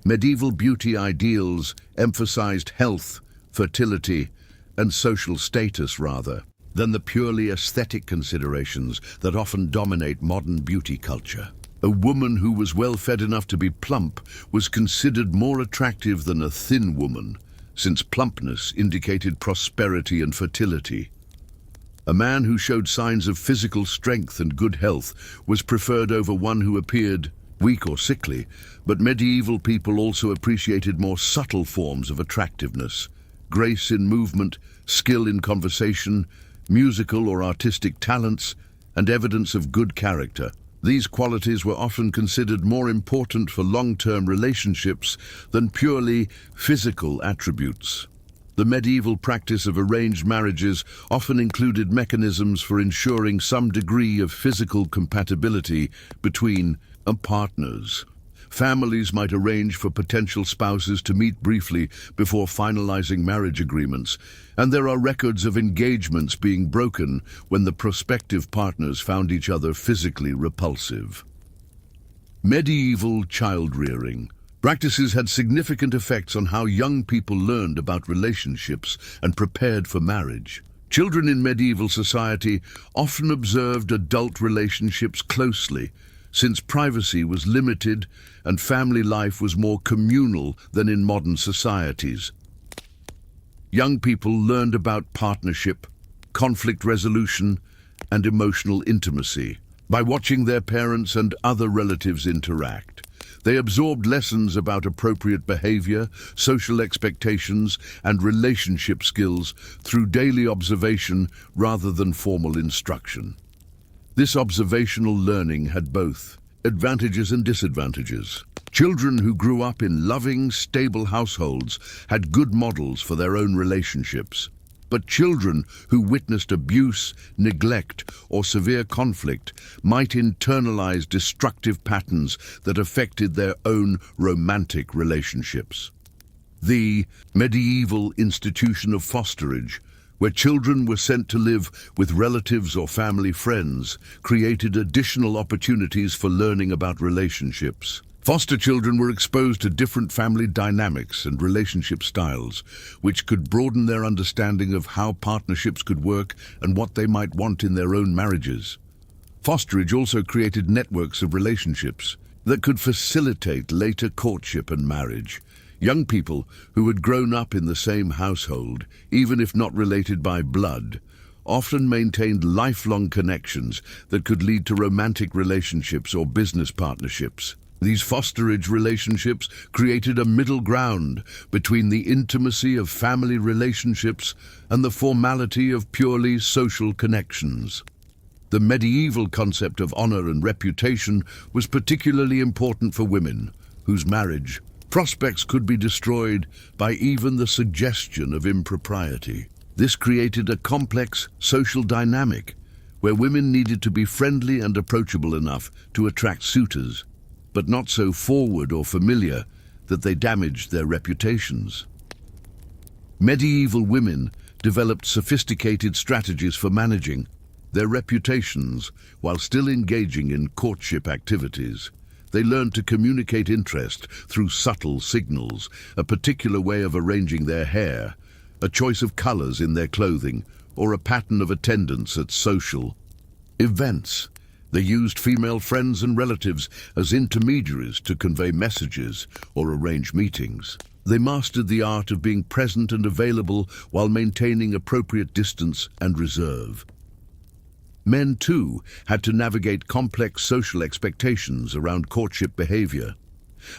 Medieval beauty ideals emphasized health, fertility, and social status rather than the purely aesthetic considerations that often dominate modern beauty culture. A woman who was well-fed enough to be plump was considered more attractive than a thin woman, since plumpness indicated prosperity and fertility. A man who showed signs of physical strength and good health was preferred over one who appeared weak or sickly, but medieval people also appreciated more subtle forms of attractiveness: grace in movement, skill in conversation, musical or artistic talents, and evidence of good character. These qualities were often considered more important for long-term relationships than purely physical attributes. The medieval practice of arranged marriages often included mechanisms for ensuring some degree of physical compatibility between partners. Families might arrange for potential spouses to meet briefly before finalizing marriage agreements, and there are records of engagements being broken when the prospective partners found each other physically repulsive. Medieval child-rearing practices had significant effects on how young people learned about relationships and prepared for marriage. Children in medieval society often observed adult relationships closely, since privacy was limited and family life was more communal than in modern societies. Young people learned about partnership, conflict resolution, and emotional intimacy by watching their parents and other relatives interact. They absorbed lessons about appropriate behavior, social expectations, and relationship skills through daily observation rather than formal instruction. This observational learning had both advantages and disadvantages. Children who grew up in loving, stable households had good models for their own relationships. But children who witnessed abuse, neglect, or severe conflict might internalize destructive patterns that affected their own romantic relationships. The medieval institution of fosterage, where children were sent to live with relatives or family friends, created additional opportunities for learning about relationships. Foster children were exposed to different family dynamics and relationship styles, which could broaden their understanding of how partnerships could work and what they might want in their own marriages. Fosterage also created networks of relationships that could facilitate later courtship and marriage. Young people who had grown up in the same household, even if not related by blood, often maintained lifelong connections that could lead to romantic relationships or business partnerships. These fosterage relationships created a middle ground between the intimacy of family relationships and the formality of purely social connections. The medieval concept of honor and reputation was particularly important for women, whose marriage prospects could be destroyed by even the suggestion of impropriety. This created a complex social dynamic where women needed to be friendly and approachable enough to attract suitors, but not so forward or familiar that they damaged their reputations. Medieval women developed sophisticated strategies for managing their reputations while still engaging in courtship activities. They learned to communicate interest through subtle signals, a particular way of arranging their hair, a choice of colors in their clothing, or a pattern of attendance at social events. They used female friends and relatives as intermediaries to convey messages or arrange meetings. They mastered the art of being present and available while maintaining appropriate distance and reserve. Men, too, had to navigate complex social expectations around courtship behavior.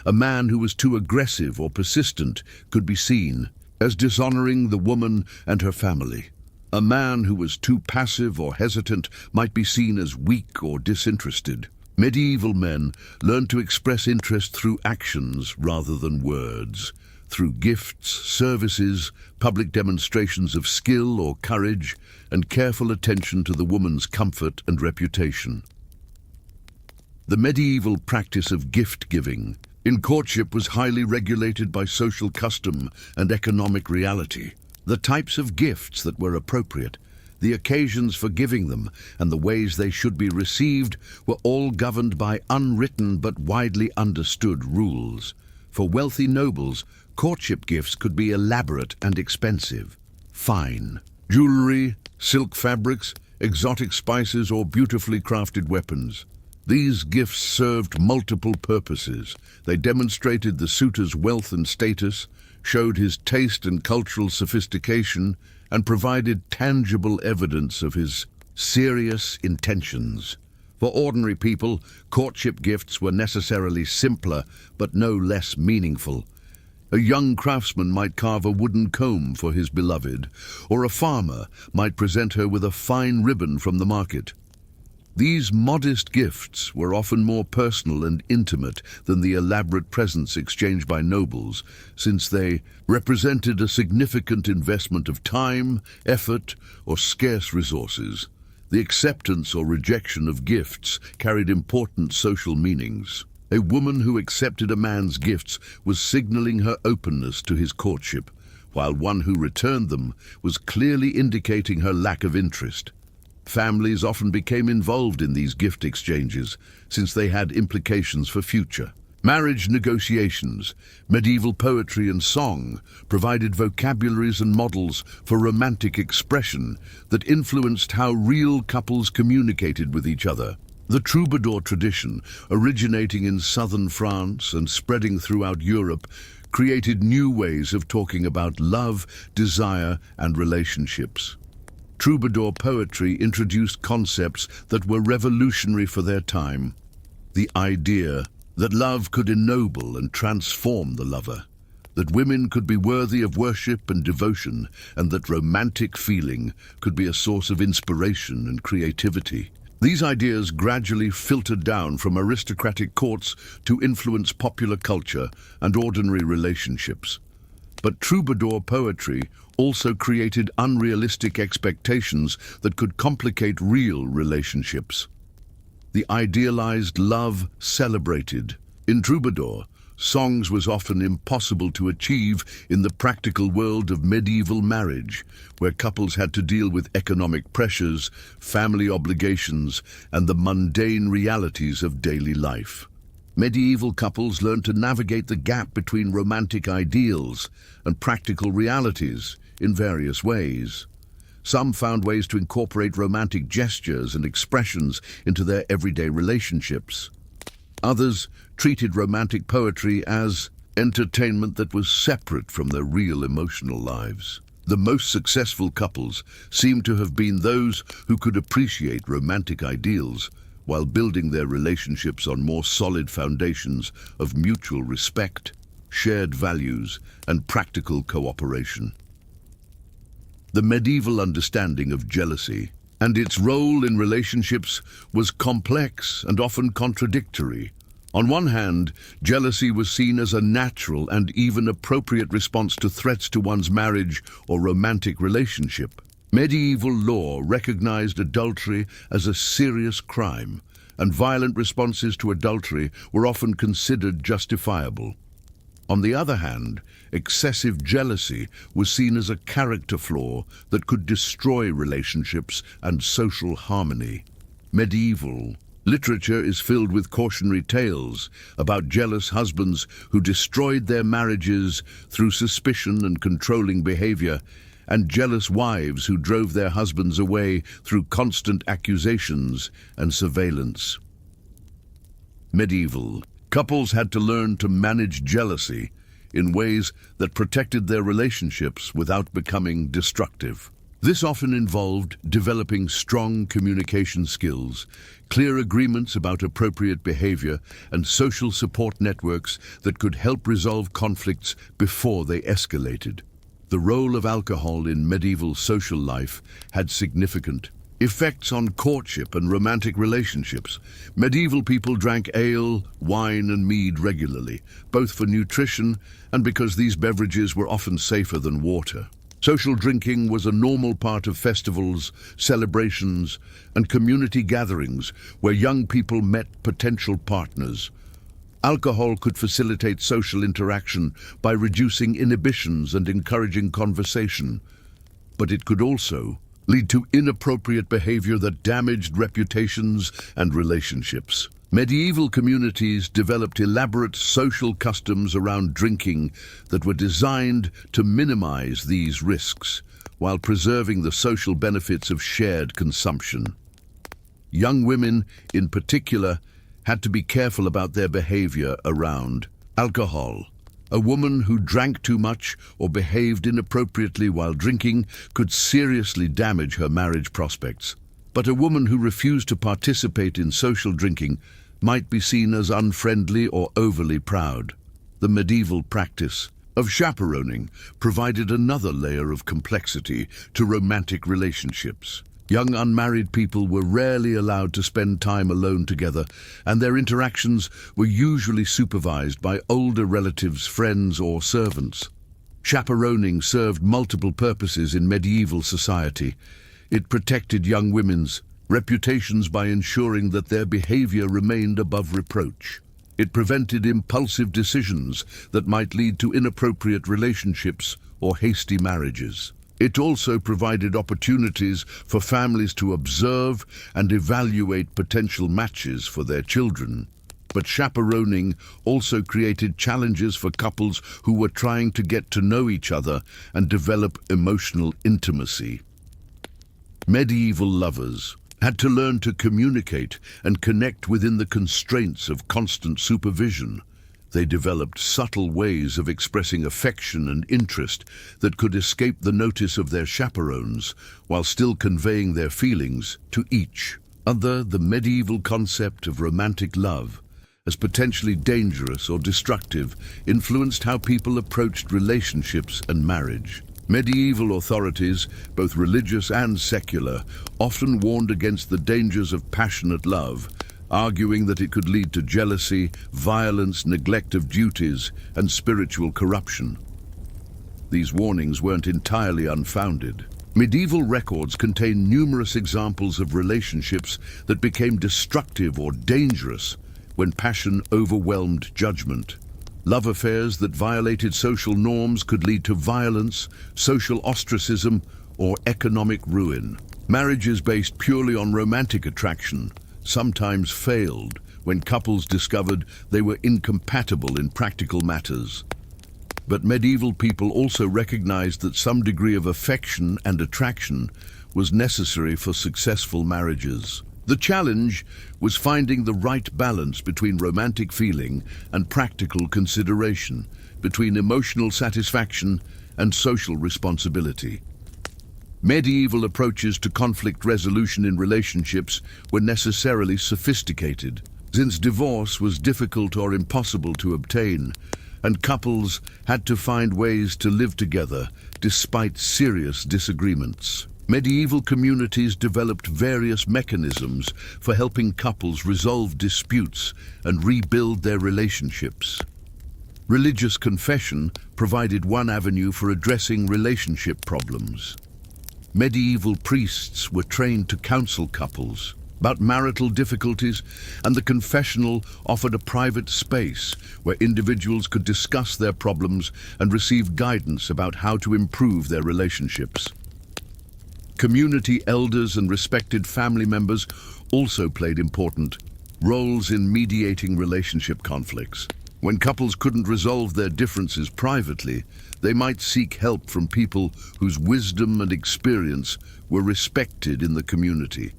A man who was too aggressive or persistent could be seen as dishonoring the woman and her family. A man who was too passive or hesitant might be seen as weak or disinterested. Medieval men learned to express interest through actions rather than words, through gifts, services, public demonstrations of skill or courage, and careful attention to the woman's comfort and reputation. The medieval practice of gift-giving in courtship was highly regulated by social custom and economic reality. The types of gifts that were appropriate, the occasions for giving them, and the ways they should be received were all governed by unwritten but widely understood rules. For wealthy nobles, courtship gifts could be elaborate and expensive. Fine jewelry, silk fabrics, exotic spices, or beautifully crafted weapons. These gifts served multiple purposes. They demonstrated the suitor's wealth and status, showed his taste and cultural sophistication, and provided tangible evidence of his serious intentions. For ordinary people, courtship gifts were necessarily simpler, but no less meaningful. A young craftsman might carve a wooden comb for his beloved, or a farmer might present her with a fine ribbon from the market. These modest gifts were often more personal and intimate than the elaborate presents exchanged by nobles, since they represented a significant investment of time, effort, or scarce resources. The acceptance or rejection of gifts carried important social meanings. A woman who accepted a man's gifts was signaling her openness to his courtship, while one who returned them was clearly indicating her lack of interest. Families often became involved in these gift exchanges, since they had implications for future Marriage negotiations, medieval poetry and song provided vocabularies and models for romantic expression that influenced how real couples communicated with each other. The troubadour tradition, originating in southern France and spreading throughout Europe, created new ways of talking about love, desire, and relationships. Troubadour poetry introduced concepts that were revolutionary for their time. The idea that love could ennoble and transform the lover, that women could be worthy of worship and devotion, and that romantic feeling could be a source of inspiration and creativity. These ideas gradually filtered down from aristocratic courts to influence popular culture and ordinary relationships. But troubadour poetry also created unrealistic expectations that could complicate real relationships. The idealized love celebrated. In troubadour, songs was often impossible to achieve in the practical world of medieval marriage, where couples had to deal with economic pressures, family obligations, and the mundane realities of daily life. Medieval couples learned to navigate the gap between romantic ideals and practical realities in various ways. Some found ways to incorporate romantic gestures and expressions into their everyday relationships. Others treated romantic poetry as entertainment that was separate from their real emotional lives. The most successful couples seem to have been those who could appreciate romantic ideals while building their relationships on more solid foundations of mutual respect, shared values, and practical cooperation. The medieval understanding of jealousy and its role in relationships was complex and often contradictory. On one hand, jealousy was seen as a natural and even appropriate response to threats to one's marriage or romantic relationship. Medieval law recognized adultery as a serious crime, and violent responses to adultery were often considered justifiable. On the other hand, excessive jealousy was seen as a character flaw that could destroy relationships and social harmony. Medieval literature is filled with cautionary tales about jealous husbands who destroyed their marriages through suspicion and controlling behavior, and jealous wives who drove their husbands away through constant accusations and surveillance. Medieval couples had to learn to manage jealousy in ways that protected their relationships without becoming destructive. This often involved developing strong communication skills, clear agreements about appropriate behavior, and social support networks that could help resolve conflicts before they escalated. The role of alcohol in medieval social life had significant effects on courtship and romantic relationships. Medieval people drank ale, wine, and mead regularly, both for nutrition and because these beverages were often safer than water. Social drinking was a normal part of festivals, celebrations, and community gatherings where young people met potential partners. Alcohol could facilitate social interaction by reducing inhibitions and encouraging conversation, but it could also lead to inappropriate behavior that damaged reputations and relationships. Medieval communities developed elaborate social customs around drinking that were designed to minimize these risks while preserving the social benefits of shared consumption. Young women, in particular, had to be careful about their behavior around alcohol. A woman who drank too much or behaved inappropriately while drinking could seriously damage her marriage prospects. But a woman who refused to participate in social drinking might be seen as unfriendly or overly proud. The medieval practice of chaperoning provided another layer of complexity to romantic relationships. Young unmarried people were rarely allowed to spend time alone together, and their interactions were usually supervised by older relatives, friends, or servants. Chaperoning served multiple purposes in medieval society. It protected young women's reputations by ensuring that their behavior remained above reproach. It prevented impulsive decisions that might lead to inappropriate relationships or hasty marriages. It also provided opportunities for families to observe and evaluate potential matches for their children. But chaperoning also created challenges for couples who were trying to get to know each other and develop emotional intimacy. Medieval lovers had to learn to communicate and connect within the constraints of constant supervision. They developed subtle ways of expressing affection and interest that could escape the notice of their chaperones while still conveying their feelings to each. The medieval concept of romantic love as potentially dangerous or destructive influenced how people approached relationships and marriage. Medieval authorities, both religious and secular, often warned against the dangers of passionate love, arguing that it could lead to jealousy, violence, neglect of duties, and spiritual corruption. These warnings weren't entirely unfounded. Medieval records contain numerous examples of relationships that became destructive or dangerous when passion overwhelmed judgment. Love affairs that violated social norms could lead to violence, social ostracism, or economic ruin. Marriages based purely on romantic attraction sometimes failed when couples discovered they were incompatible in practical matters. But medieval people also recognized that some degree of affection and attraction was necessary for successful marriages. The challenge was finding the right balance between romantic feeling and practical consideration, between emotional satisfaction and social responsibility. Medieval approaches to conflict resolution in relationships were necessarily sophisticated, since divorce was difficult or impossible to obtain, and couples had to find ways to live together despite serious disagreements. Medieval communities developed various mechanisms for helping couples resolve disputes and rebuild their relationships. Religious confession provided one avenue for addressing relationship problems. Medieval priests were trained to counsel couples about marital difficulties, and the confessional offered a private space where individuals could discuss their problems and receive guidance about how to improve their relationships. Community elders and respected family members also played important roles in mediating relationship conflicts. When couples couldn't resolve their differences privately, they might seek help from people whose wisdom and experience were respected in the community.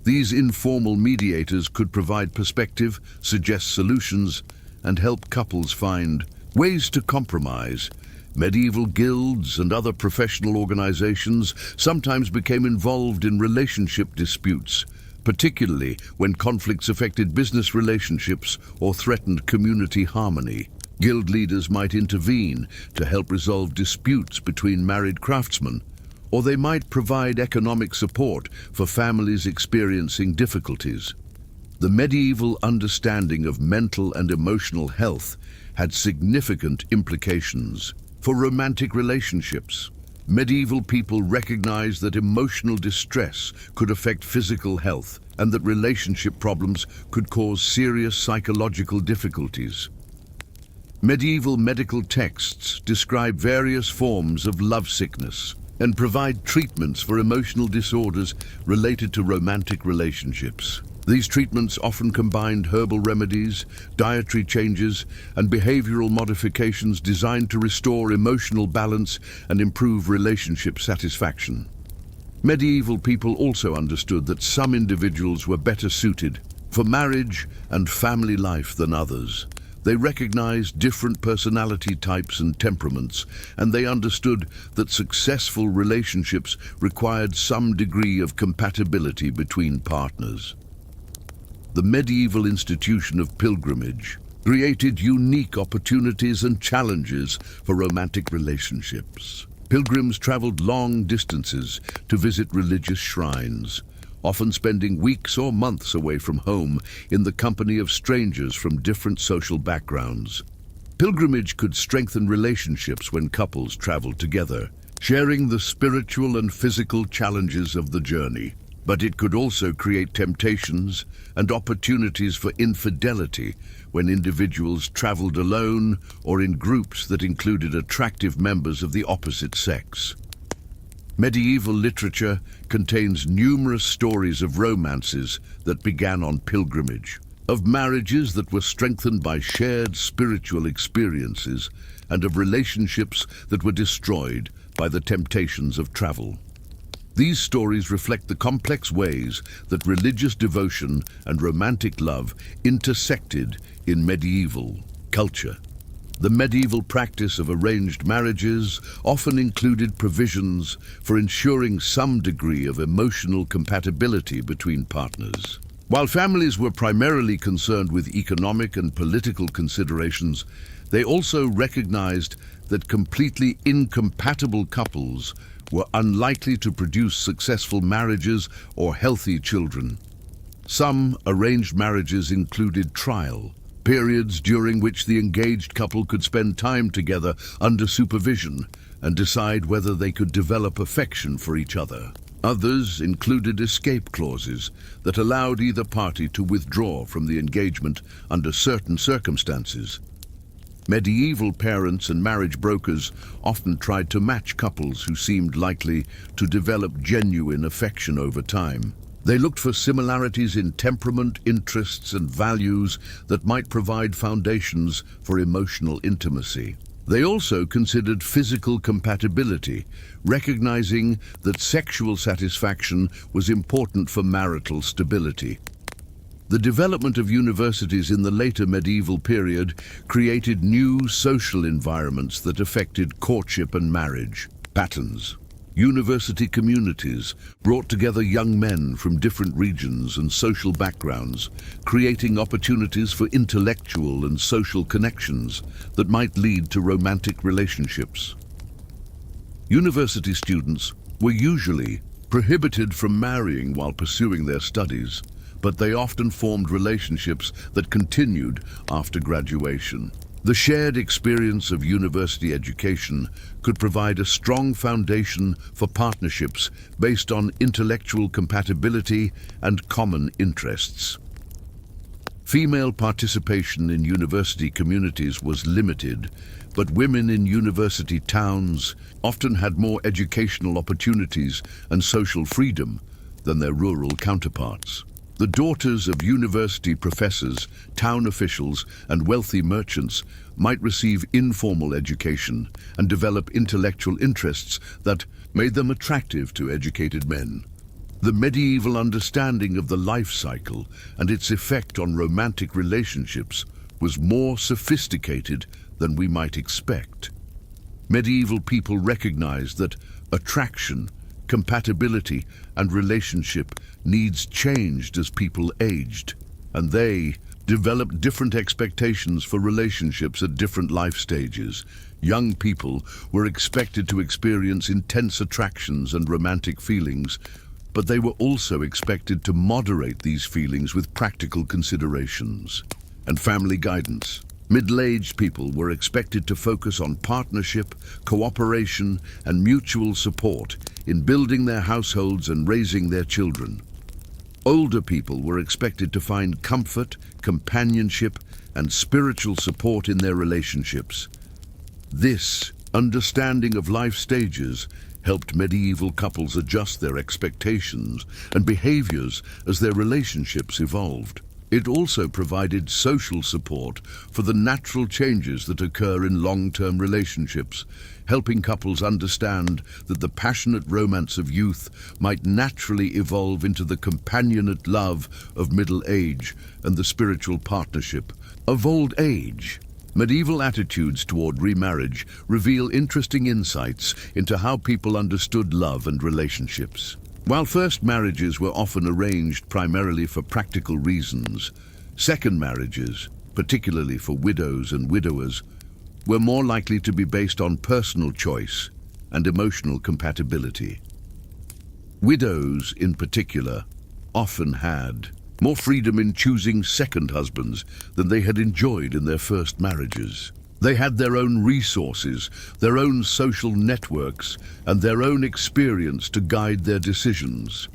These informal mediators could provide perspective, suggest solutions, and help couples find ways to compromise. Medieval guilds and other professional organizations sometimes became involved in relationship disputes, particularly when conflicts affected business relationships or threatened community harmony. Guild leaders might intervene to help resolve disputes between married craftsmen, or they might provide economic support for families experiencing difficulties. The medieval understanding of mental and emotional health had significant implications for romantic relationships. Medieval people recognized that emotional distress could affect physical health and that relationship problems could cause serious psychological difficulties. Medieval medical texts describe various forms of lovesickness and provide treatments for emotional disorders related to romantic relationships. These treatments often combined herbal remedies, dietary changes, and behavioral modifications designed to restore emotional balance and improve relationship satisfaction. Medieval people also understood that some individuals were better suited for marriage and family life than others. They recognized different personality types and temperaments, and they understood that successful relationships required some degree of compatibility between partners. The medieval institution of pilgrimage created unique opportunities and challenges for romantic relationships. Pilgrims traveled long distances to visit religious shrines, often spending weeks or months away from home in the company of strangers from different social backgrounds. Pilgrimage could strengthen relationships when couples traveled together, sharing the spiritual and physical challenges of the journey. But it could also create temptations and opportunities for infidelity when individuals traveled alone or in groups that included attractive members of the opposite sex. Medieval literature contains numerous stories of romances that began on pilgrimage. of marriages that were strengthened by shared spiritual experiences, and of relationships that were destroyed by the temptations of travel. These stories reflect the complex ways that religious devotion and romantic love intersected in medieval culture. The medieval practice of arranged marriages often included provisions for ensuring some degree of emotional compatibility between partners. While families were primarily concerned with economic and political considerations, they also recognized that completely incompatible couples were unlikely to produce successful marriages or healthy children. Some arranged marriages included trial periods during which the engaged couple could spend time together under supervision and decide whether they could develop affection for each other. Others included escape clauses that allowed either party to withdraw from the engagement under certain circumstances. Medieval parents and marriage brokers often tried to match couples who seemed likely to develop genuine affection over time. They looked for similarities in temperament, interests, and values that might provide foundations for emotional intimacy. They also considered physical compatibility, recognizing that sexual satisfaction was important for marital stability. The development of universities in the later medieval period created new social environments that affected courtship and marriage patterns. University communities brought together young men from different regions and social backgrounds, creating opportunities for intellectual and social connections that might lead to romantic relationships. University students were usually prohibited from marrying while pursuing their studies, but they often formed relationships that continued after graduation. The shared experience of university education could provide a strong foundation for partnerships based on intellectual compatibility and common interests. Female participation in university communities was limited, but women in university towns often had more educational opportunities and social freedom than their rural counterparts. The daughters of university professors, town officials, and wealthy merchants might receive informal education and develop intellectual interests that made them attractive to educated men. The medieval understanding of the life cycle and its effect on romantic relationships was more sophisticated than we might expect. Medieval people recognized that attraction, compatibility, and relationship needs changed as people aged, and they developed different expectations for relationships at different life stages. Young people were expected to experience intense attractions and romantic feelings, but they were also expected to moderate these feelings with practical considerations and family guidance. Middle-aged people were expected to focus on partnership, cooperation, and mutual support in building their households and raising their children. Older people were expected to find comfort, companionship, and spiritual support in their relationships. This understanding of life stages helped medieval couples adjust their expectations and behaviors as their relationships evolved. It also provided social support for the natural changes that occur in long-term relationships, helping couples understand that the passionate romance of youth might naturally evolve into the companionate love of middle age and the spiritual partnership of old age. Medieval attitudes toward remarriage reveal interesting insights into how people understood love and relationships. While first marriages were often arranged primarily for practical reasons, second marriages, particularly for widows and widowers, were more likely to be based on personal choice and emotional compatibility. Widows, in particular, often had more freedom in choosing second husbands than they had enjoyed in their first marriages. They had their own resources, their own social networks, and their own experience to guide their decisions.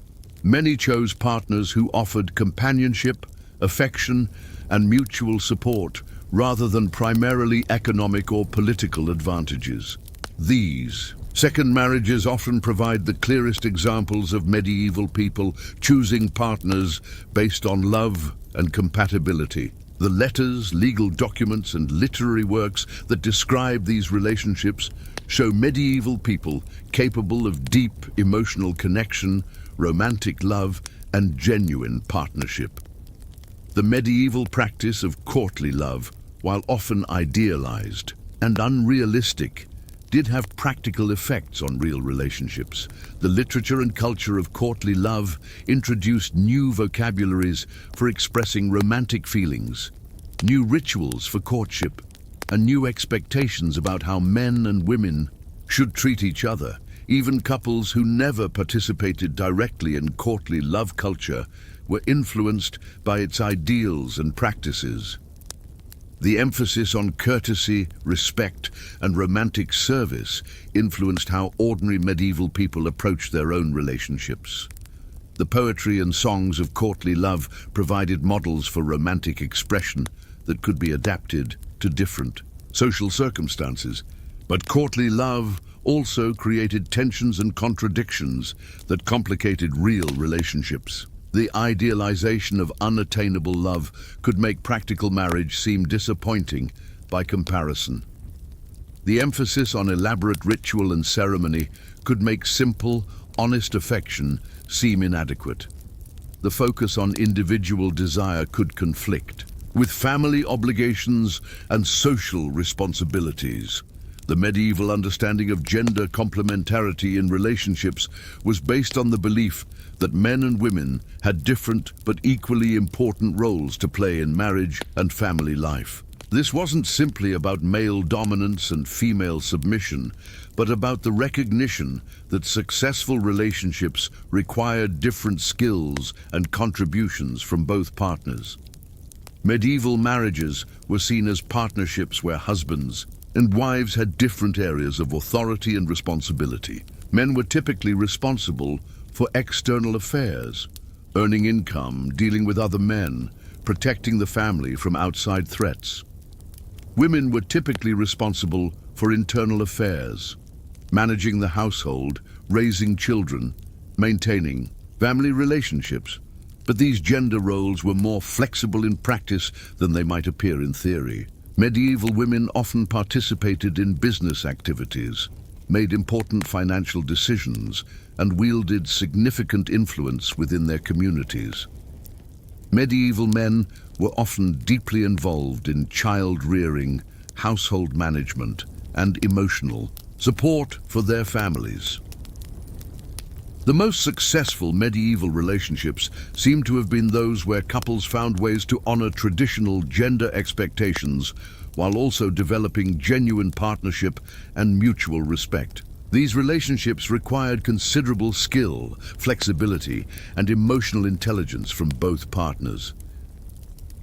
Many chose partners who offered companionship, affection, and mutual support rather than primarily economic or political advantages. These second marriages often provide the clearest examples of medieval people choosing partners based on love and compatibility. The letters, legal documents, and literary works that describe these relationships show medieval people capable of deep emotional connection, romantic love, and genuine partnership. The medieval practice of courtly love, while often idealized and unrealistic, did have practical effects on real relationships. The literature and culture of courtly love introduced new vocabularies for expressing romantic feelings, new rituals for courtship, and new expectations about how men and women should treat each other. Even couples who never participated directly in courtly love culture were influenced by its ideals and practices. The emphasis on courtesy, respect, and romantic service influenced how ordinary medieval people approached their own relationships. The poetry and songs of courtly love provided models for romantic expression that could be adapted to different social circumstances. But courtly love also created tensions and contradictions that complicated real relationships. The idealization of unattainable love could make practical marriage seem disappointing by comparison. The emphasis on elaborate ritual and ceremony could make simple, honest affection seem inadequate. The focus on individual desire could conflict with family obligations and social responsibilities. The medieval understanding of gender complementarity in relationships was based on the belief that men and women had different but equally important roles to play in marriage and family life. This wasn't simply about male dominance and female submission, but about the recognition that successful relationships required different skills and contributions from both partners. Medieval marriages were seen as partnerships where husbands and wives had different areas of authority and responsibility. Men were typically responsible for external affairs, earning income, dealing with other men, protecting the family from outside threats. Women were typically responsible for internal affairs, managing the household, raising children, maintaining family relationships. But these gender roles were more flexible in practice than they might appear in theory. Medieval women often participated in business activities, made important financial decisions, and wielded significant influence within their communities. Medieval men were often deeply involved in child rearing, household management, and emotional support for their families. The most successful medieval relationships seem to have been those where couples found ways to honor traditional gender expectations while also developing genuine partnership and mutual respect. These relationships required considerable skill, flexibility, and emotional intelligence from both partners.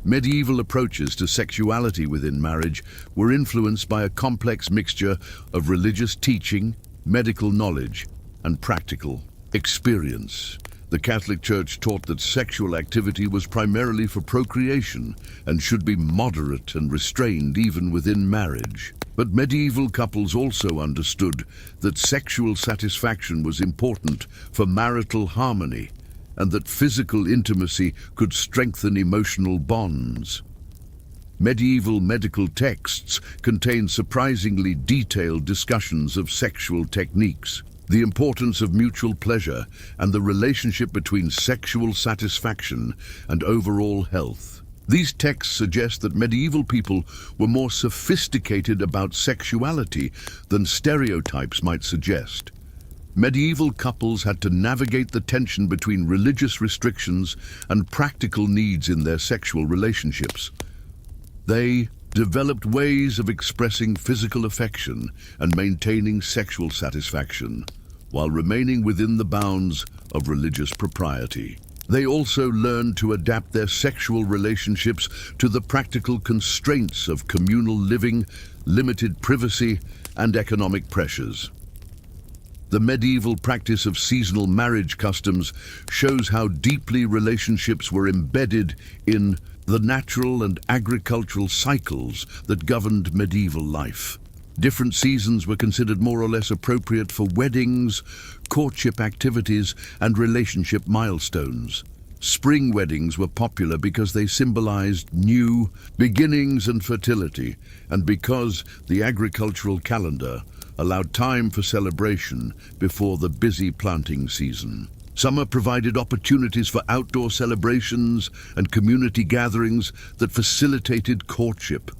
Medieval approaches to sexuality within marriage were influenced by a complex mixture of religious teaching, medical knowledge, and practical experience. The Catholic Church taught that sexual activity was primarily for procreation and should be moderate and restrained even within marriage. But medieval couples also understood that sexual satisfaction was important for marital harmony and that physical intimacy could strengthen emotional bonds. Medieval medical texts contain surprisingly detailed discussions of sexual techniques, the importance of mutual pleasure, and the relationship between sexual satisfaction and overall health. These texts suggest that medieval people were more sophisticated about sexuality than stereotypes might suggest. Medieval couples had to navigate the tension between religious restrictions and practical needs in their sexual relationships. They developed ways of expressing physical affection and maintaining sexual satisfaction, while remaining within the bounds of religious propriety. They also learned to adapt their sexual relationships to the practical constraints of communal living, limited privacy, and economic pressures. The medieval practice of seasonal marriage customs shows how deeply relationships were embedded in the natural and agricultural cycles that governed medieval life. Different seasons were considered more or less appropriate for weddings, courtship activities, and relationship milestones. Spring weddings were popular because they symbolized new beginnings and fertility, and because the agricultural calendar allowed time for celebration before the busy planting season. Summer provided opportunities for outdoor celebrations and community gatherings that facilitated courtship.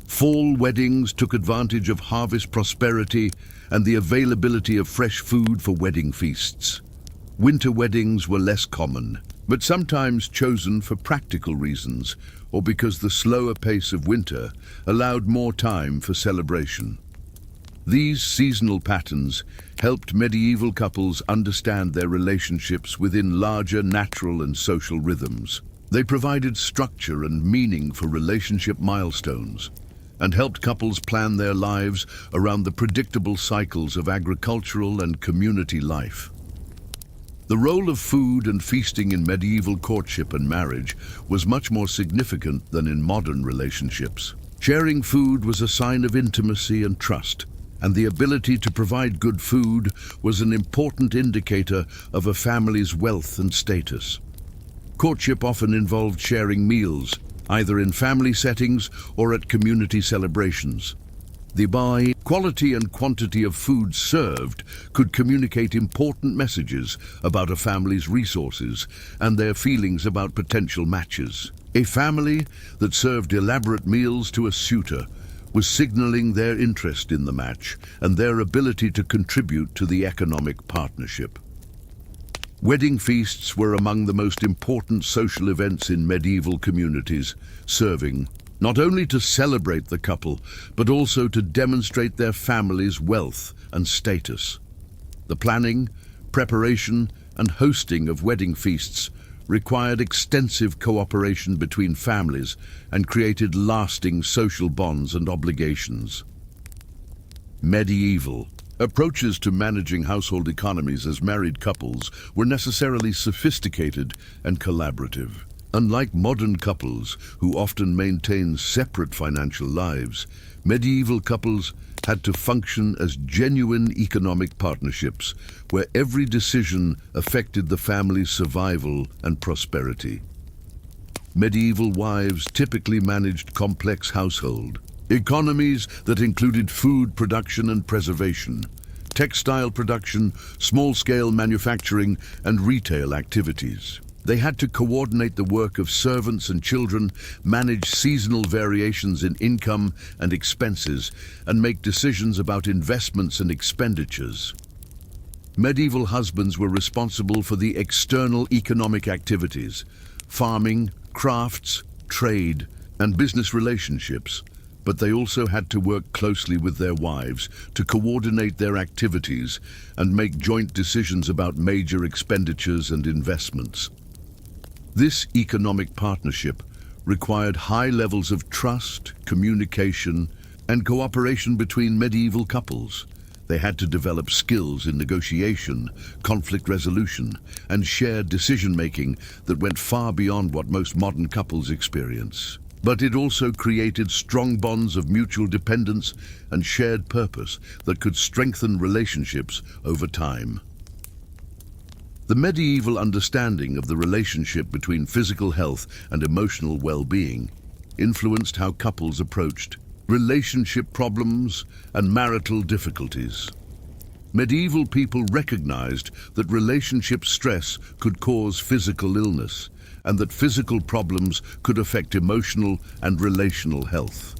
Fall weddings took advantage of harvest prosperity and the availability of fresh food for wedding feasts. Winter weddings were less common, but sometimes chosen for practical reasons or because the slower pace of winter allowed more time for celebration. These seasonal patterns helped medieval couples understand their relationships within larger natural and social rhythms. They provided structure and meaning for relationship milestones and helped couples plan their lives around the predictable cycles of agricultural and community life. The role of food and feasting in medieval courtship and marriage was much more significant than in modern relationships. Sharing food was a sign of intimacy and trust, and the ability to provide good food was an important indicator of a family's wealth and status. Courtship often involved sharing meals, either in family settings or at community celebrations. The quality and quantity of food served could communicate important messages about a family's resources and their feelings about potential matches. A family that served elaborate meals to a suitor was signaling their interest in the match and their ability to contribute to the economic partnership. Wedding feasts were among the most important social events in medieval communities, serving not only to celebrate the couple, but also to demonstrate their family's wealth and status. The planning, preparation, and hosting of wedding feasts required extensive cooperation between families and created lasting social bonds and obligations. Medieval approaches to managing household economies as married couples were necessarily sophisticated and collaborative. Unlike modern couples, who often maintain separate financial lives, medieval couples had to function as genuine economic partnerships where every decision affected the family's survival and prosperity. Medieval wives typically managed complex household economies that included food production and preservation, textile production, small-scale manufacturing, and retail activities. They had to coordinate the work of servants and children, manage seasonal variations in income and expenses, and make decisions about investments and expenditures. Medieval husbands were responsible for the external economic activities, farming, crafts, trade, and business relationships, but they also had to work closely with their wives to coordinate their activities and make joint decisions about major expenditures and investments. This economic partnership required high levels of trust, communication, and cooperation between medieval couples. They had to develop skills in negotiation, conflict resolution, and shared decision-making that went far beyond what most modern couples experience. But it also created strong bonds of mutual dependence and shared purpose that could strengthen relationships over time. The medieval understanding of the relationship between physical health and emotional well-being influenced how couples approached relationship problems and marital difficulties. Medieval people recognized that relationship stress could cause physical illness and that physical problems could affect emotional and relational health.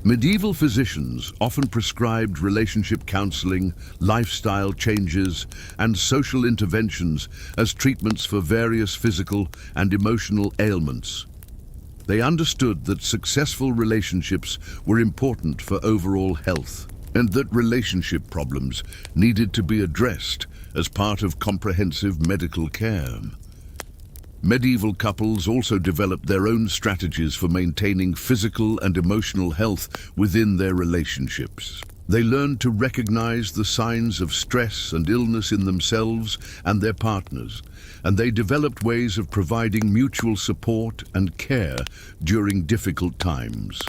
Medieval physicians often prescribed relationship counseling, lifestyle changes, and social interventions as treatments for various physical and emotional ailments. They understood that successful relationships were important for overall health, and that relationship problems needed to be addressed as part of comprehensive medical care. Medieval couples also developed their own strategies for maintaining physical and emotional health within their relationships. They learned to recognize the signs of stress and illness in themselves and their partners, and they developed ways of providing mutual support and care during difficult times.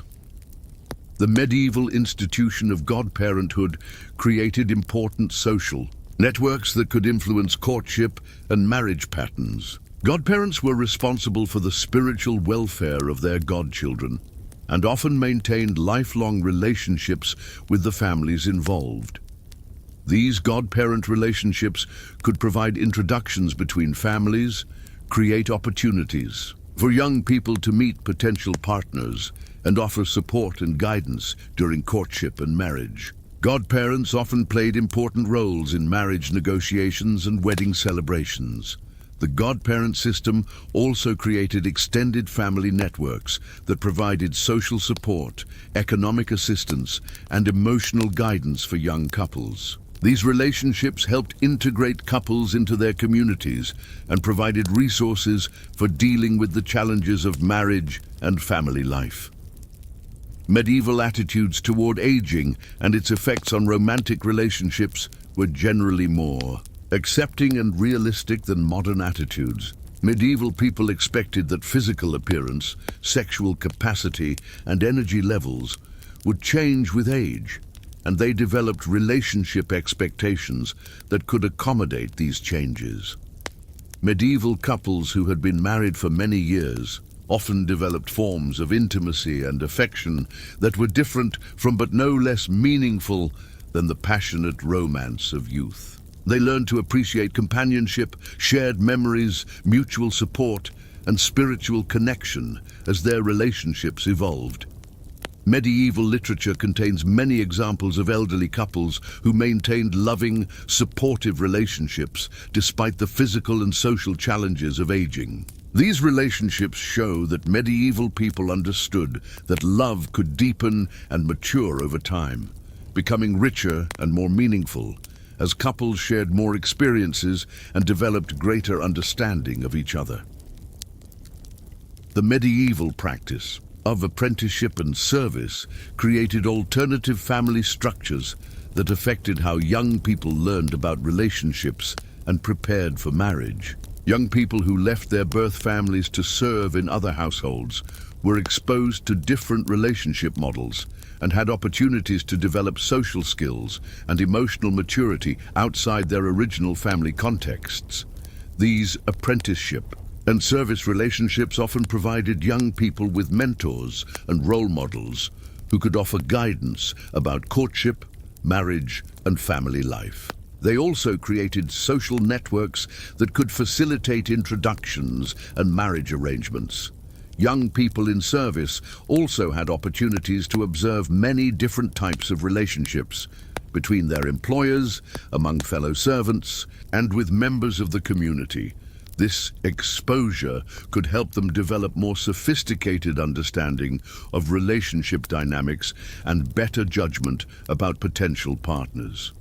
The medieval institution of godparenthood created important social networks that could influence courtship and marriage patterns. Godparents were responsible for the spiritual welfare of their godchildren and often maintained lifelong relationships with the families involved. These godparent relationships could provide introductions between families, create opportunities for young people to meet potential partners, and offer support and guidance during courtship and marriage. Godparents often played important roles in marriage negotiations and wedding celebrations. The godparent system also created extended family networks that provided social support, economic assistance, and emotional guidance for young couples. These relationships helped integrate couples into their communities and provided resources for dealing with the challenges of marriage and family life. Medieval attitudes toward aging and its effects on romantic relationships were generally more accepting and realistic than modern attitudes. Medieval people expected that physical appearance, sexual capacity, and energy levels would change with age, and they developed relationship expectations that could accommodate these changes. Medieval couples who had been married for many years often developed forms of intimacy and affection that were different from but no less meaningful than the passionate romance of youth. They learned to appreciate companionship, shared memories, mutual support, and spiritual connection as their relationships evolved. Medieval literature contains many examples of elderly couples who maintained loving, supportive relationships despite the physical and social challenges of aging. These relationships show that medieval people understood that love could deepen and mature over time, becoming richer and more meaningful as couples shared more experiences and developed greater understanding of each other. The medieval practice of apprenticeship and service created alternative family structures that affected how young people learned about relationships and prepared for marriage. Young people who left their birth families to serve in other households were exposed to different relationship models and had opportunities to develop social skills and emotional maturity outside their original family contexts. These apprenticeship and service relationships often provided young people with mentors and role models who could offer guidance about courtship, marriage, and family life. They also created social networks that could facilitate introductions and marriage arrangements. Young people in service also had opportunities to observe many different types of relationships between their employers, among fellow servants, and with members of the community. This exposure could help them develop more sophisticated understanding of relationship dynamics and better judgment about potential partners.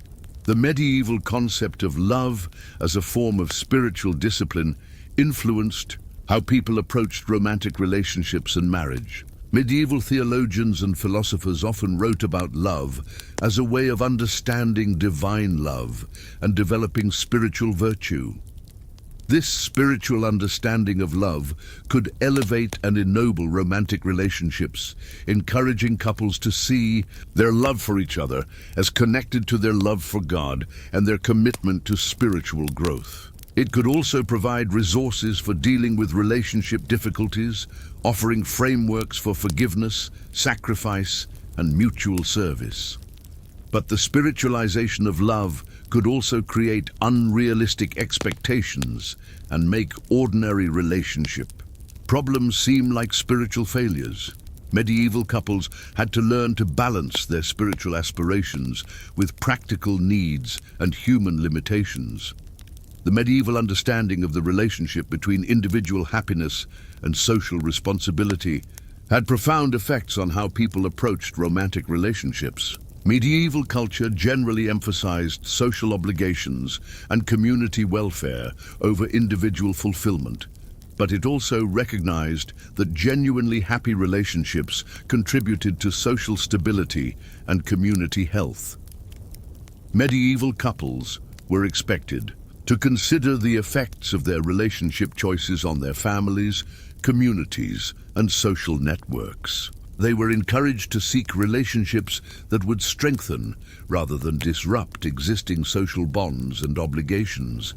The medieval concept of love as a form of spiritual discipline influenced how people approached romantic relationships and marriage. Medieval theologians and philosophers often wrote about love as a way of understanding divine love and developing spiritual virtue. This spiritual understanding of love could elevate and ennoble romantic relationships, encouraging couples to see their love for each other as connected to their love for God and their commitment to spiritual growth. It could also provide resources for dealing with relationship difficulties, offering frameworks for forgiveness, sacrifice, and mutual service. But the spiritualization of love could also create unrealistic expectations and make ordinary relationship problems seem like spiritual failures. Medieval couples had to learn to balance their spiritual aspirations with practical needs and human limitations. The medieval understanding of the relationship between individual happiness and social responsibility had profound effects on how people approached romantic relationships. Medieval culture generally emphasized social obligations and community welfare over individual fulfillment, but it also recognized that genuinely happy relationships contributed to social stability and community health. Medieval couples were expected to consider the effects of their relationship choices on their families, communities, and social networks. They were encouraged to seek relationships that would strengthen rather than disrupt existing social bonds and obligations.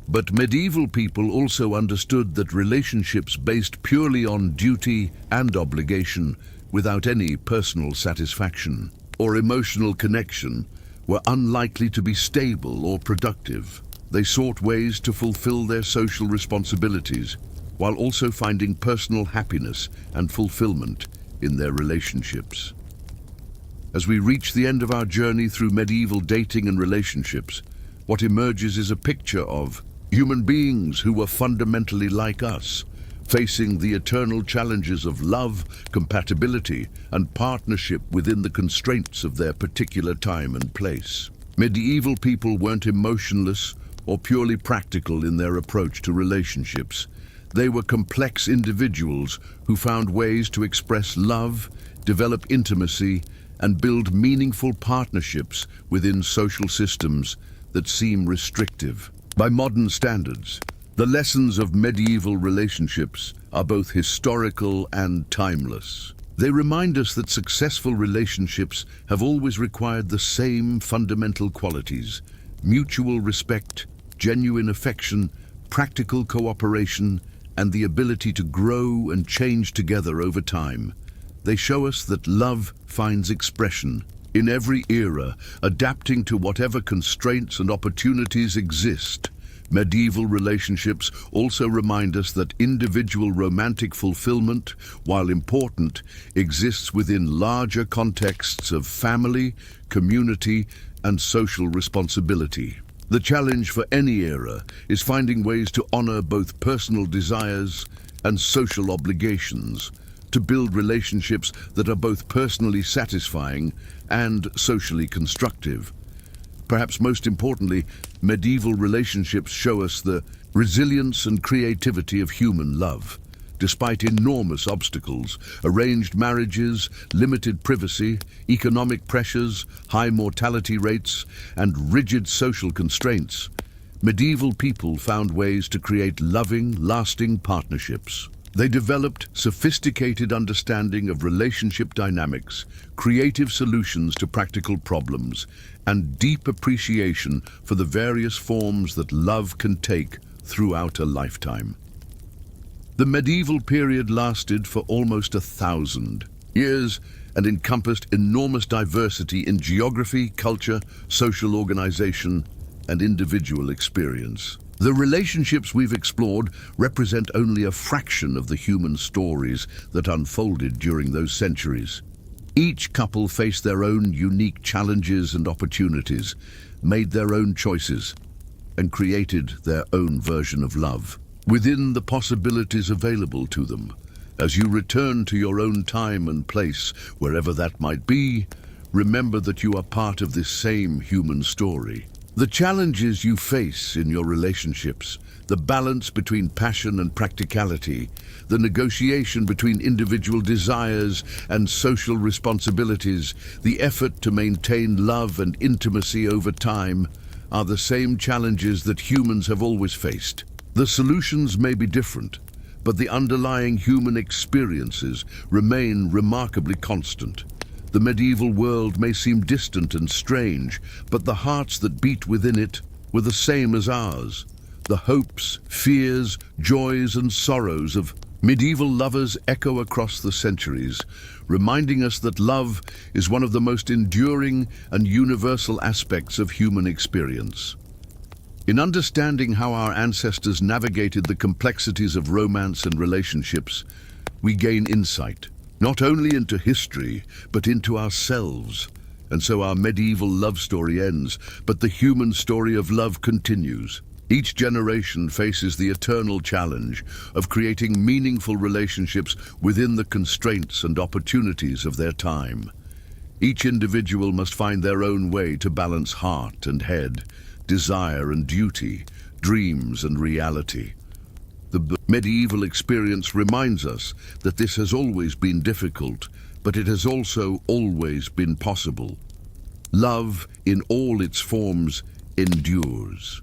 But medieval people also understood that relationships based purely on duty and obligation, without any personal satisfaction or emotional connection, were unlikely to be stable or productive. They sought ways to fulfill their social responsibilities, while also finding personal happiness and fulfillment in their relationships. As we reach the end of our journey through medieval dating and relationships, what emerges is a picture of human beings who were fundamentally like us, facing the eternal challenges of love, compatibility, and partnership within the constraints of their particular time and place. Medieval people weren't emotionless or purely practical in their approach to relationships. They were complex individuals who found ways to express love, develop intimacy, and build meaningful partnerships within social systems that seem restrictive. By modern standards, the lessons of medieval relationships are both historical and timeless. They remind us that successful relationships have always required the same fundamental qualities: mutual respect, genuine affection, practical cooperation, and the ability to grow and change together over time. They show us that love finds expression in every era, adapting to whatever constraints and opportunities exist. Medieval relationships also remind us that individual romantic fulfillment, while important, exists within larger contexts of family, community, and social responsibility. The challenge for any era is finding ways to honor both personal desires and social obligations, to build relationships that are both personally satisfying and socially constructive. Perhaps most importantly, medieval relationships show us the resilience and creativity of human love. Despite enormous obstacles, arranged marriages, limited privacy, economic pressures, high mortality rates, and rigid social constraints, medieval people found ways to create loving, lasting partnerships. They developed sophisticated understanding of relationship dynamics, creative solutions to practical problems, and deep appreciation for the various forms that love can take throughout a lifetime. The medieval period lasted for almost 1,000 years and encompassed enormous diversity in geography, culture, social organization, and individual experience. The relationships we've explored represent only a fraction of the human stories that unfolded during those centuries. Each couple faced their own unique challenges and opportunities, made their own choices, and created their own version of love within the possibilities available to them. As you return to your own time and place, wherever that might be, remember that you are part of this same human story. The challenges you face in your relationships, the balance between passion and practicality, the negotiation between individual desires and social responsibilities, the effort to maintain love and intimacy over time, are the same challenges that humans have always faced. The solutions may be different, but the underlying human experiences remain remarkably constant. The medieval world may seem distant and strange, but the hearts that beat within it were the same as ours. The hopes, fears, joys, and sorrows of medieval lovers echo across the centuries, reminding us that love is one of the most enduring and universal aspects of human experience. In understanding how our ancestors navigated the complexities of romance and relationships, we gain insight not only into history, but into ourselves. And so our medieval love story ends, but the human story of love continues. Each generation faces the eternal challenge of creating meaningful relationships within the constraints and opportunities of their time. Each individual must find their own way to balance heart and head, desire and duty, dreams and reality. The medieval experience reminds us that this has always been difficult, but it has also always been possible. Love, in all its forms, endures.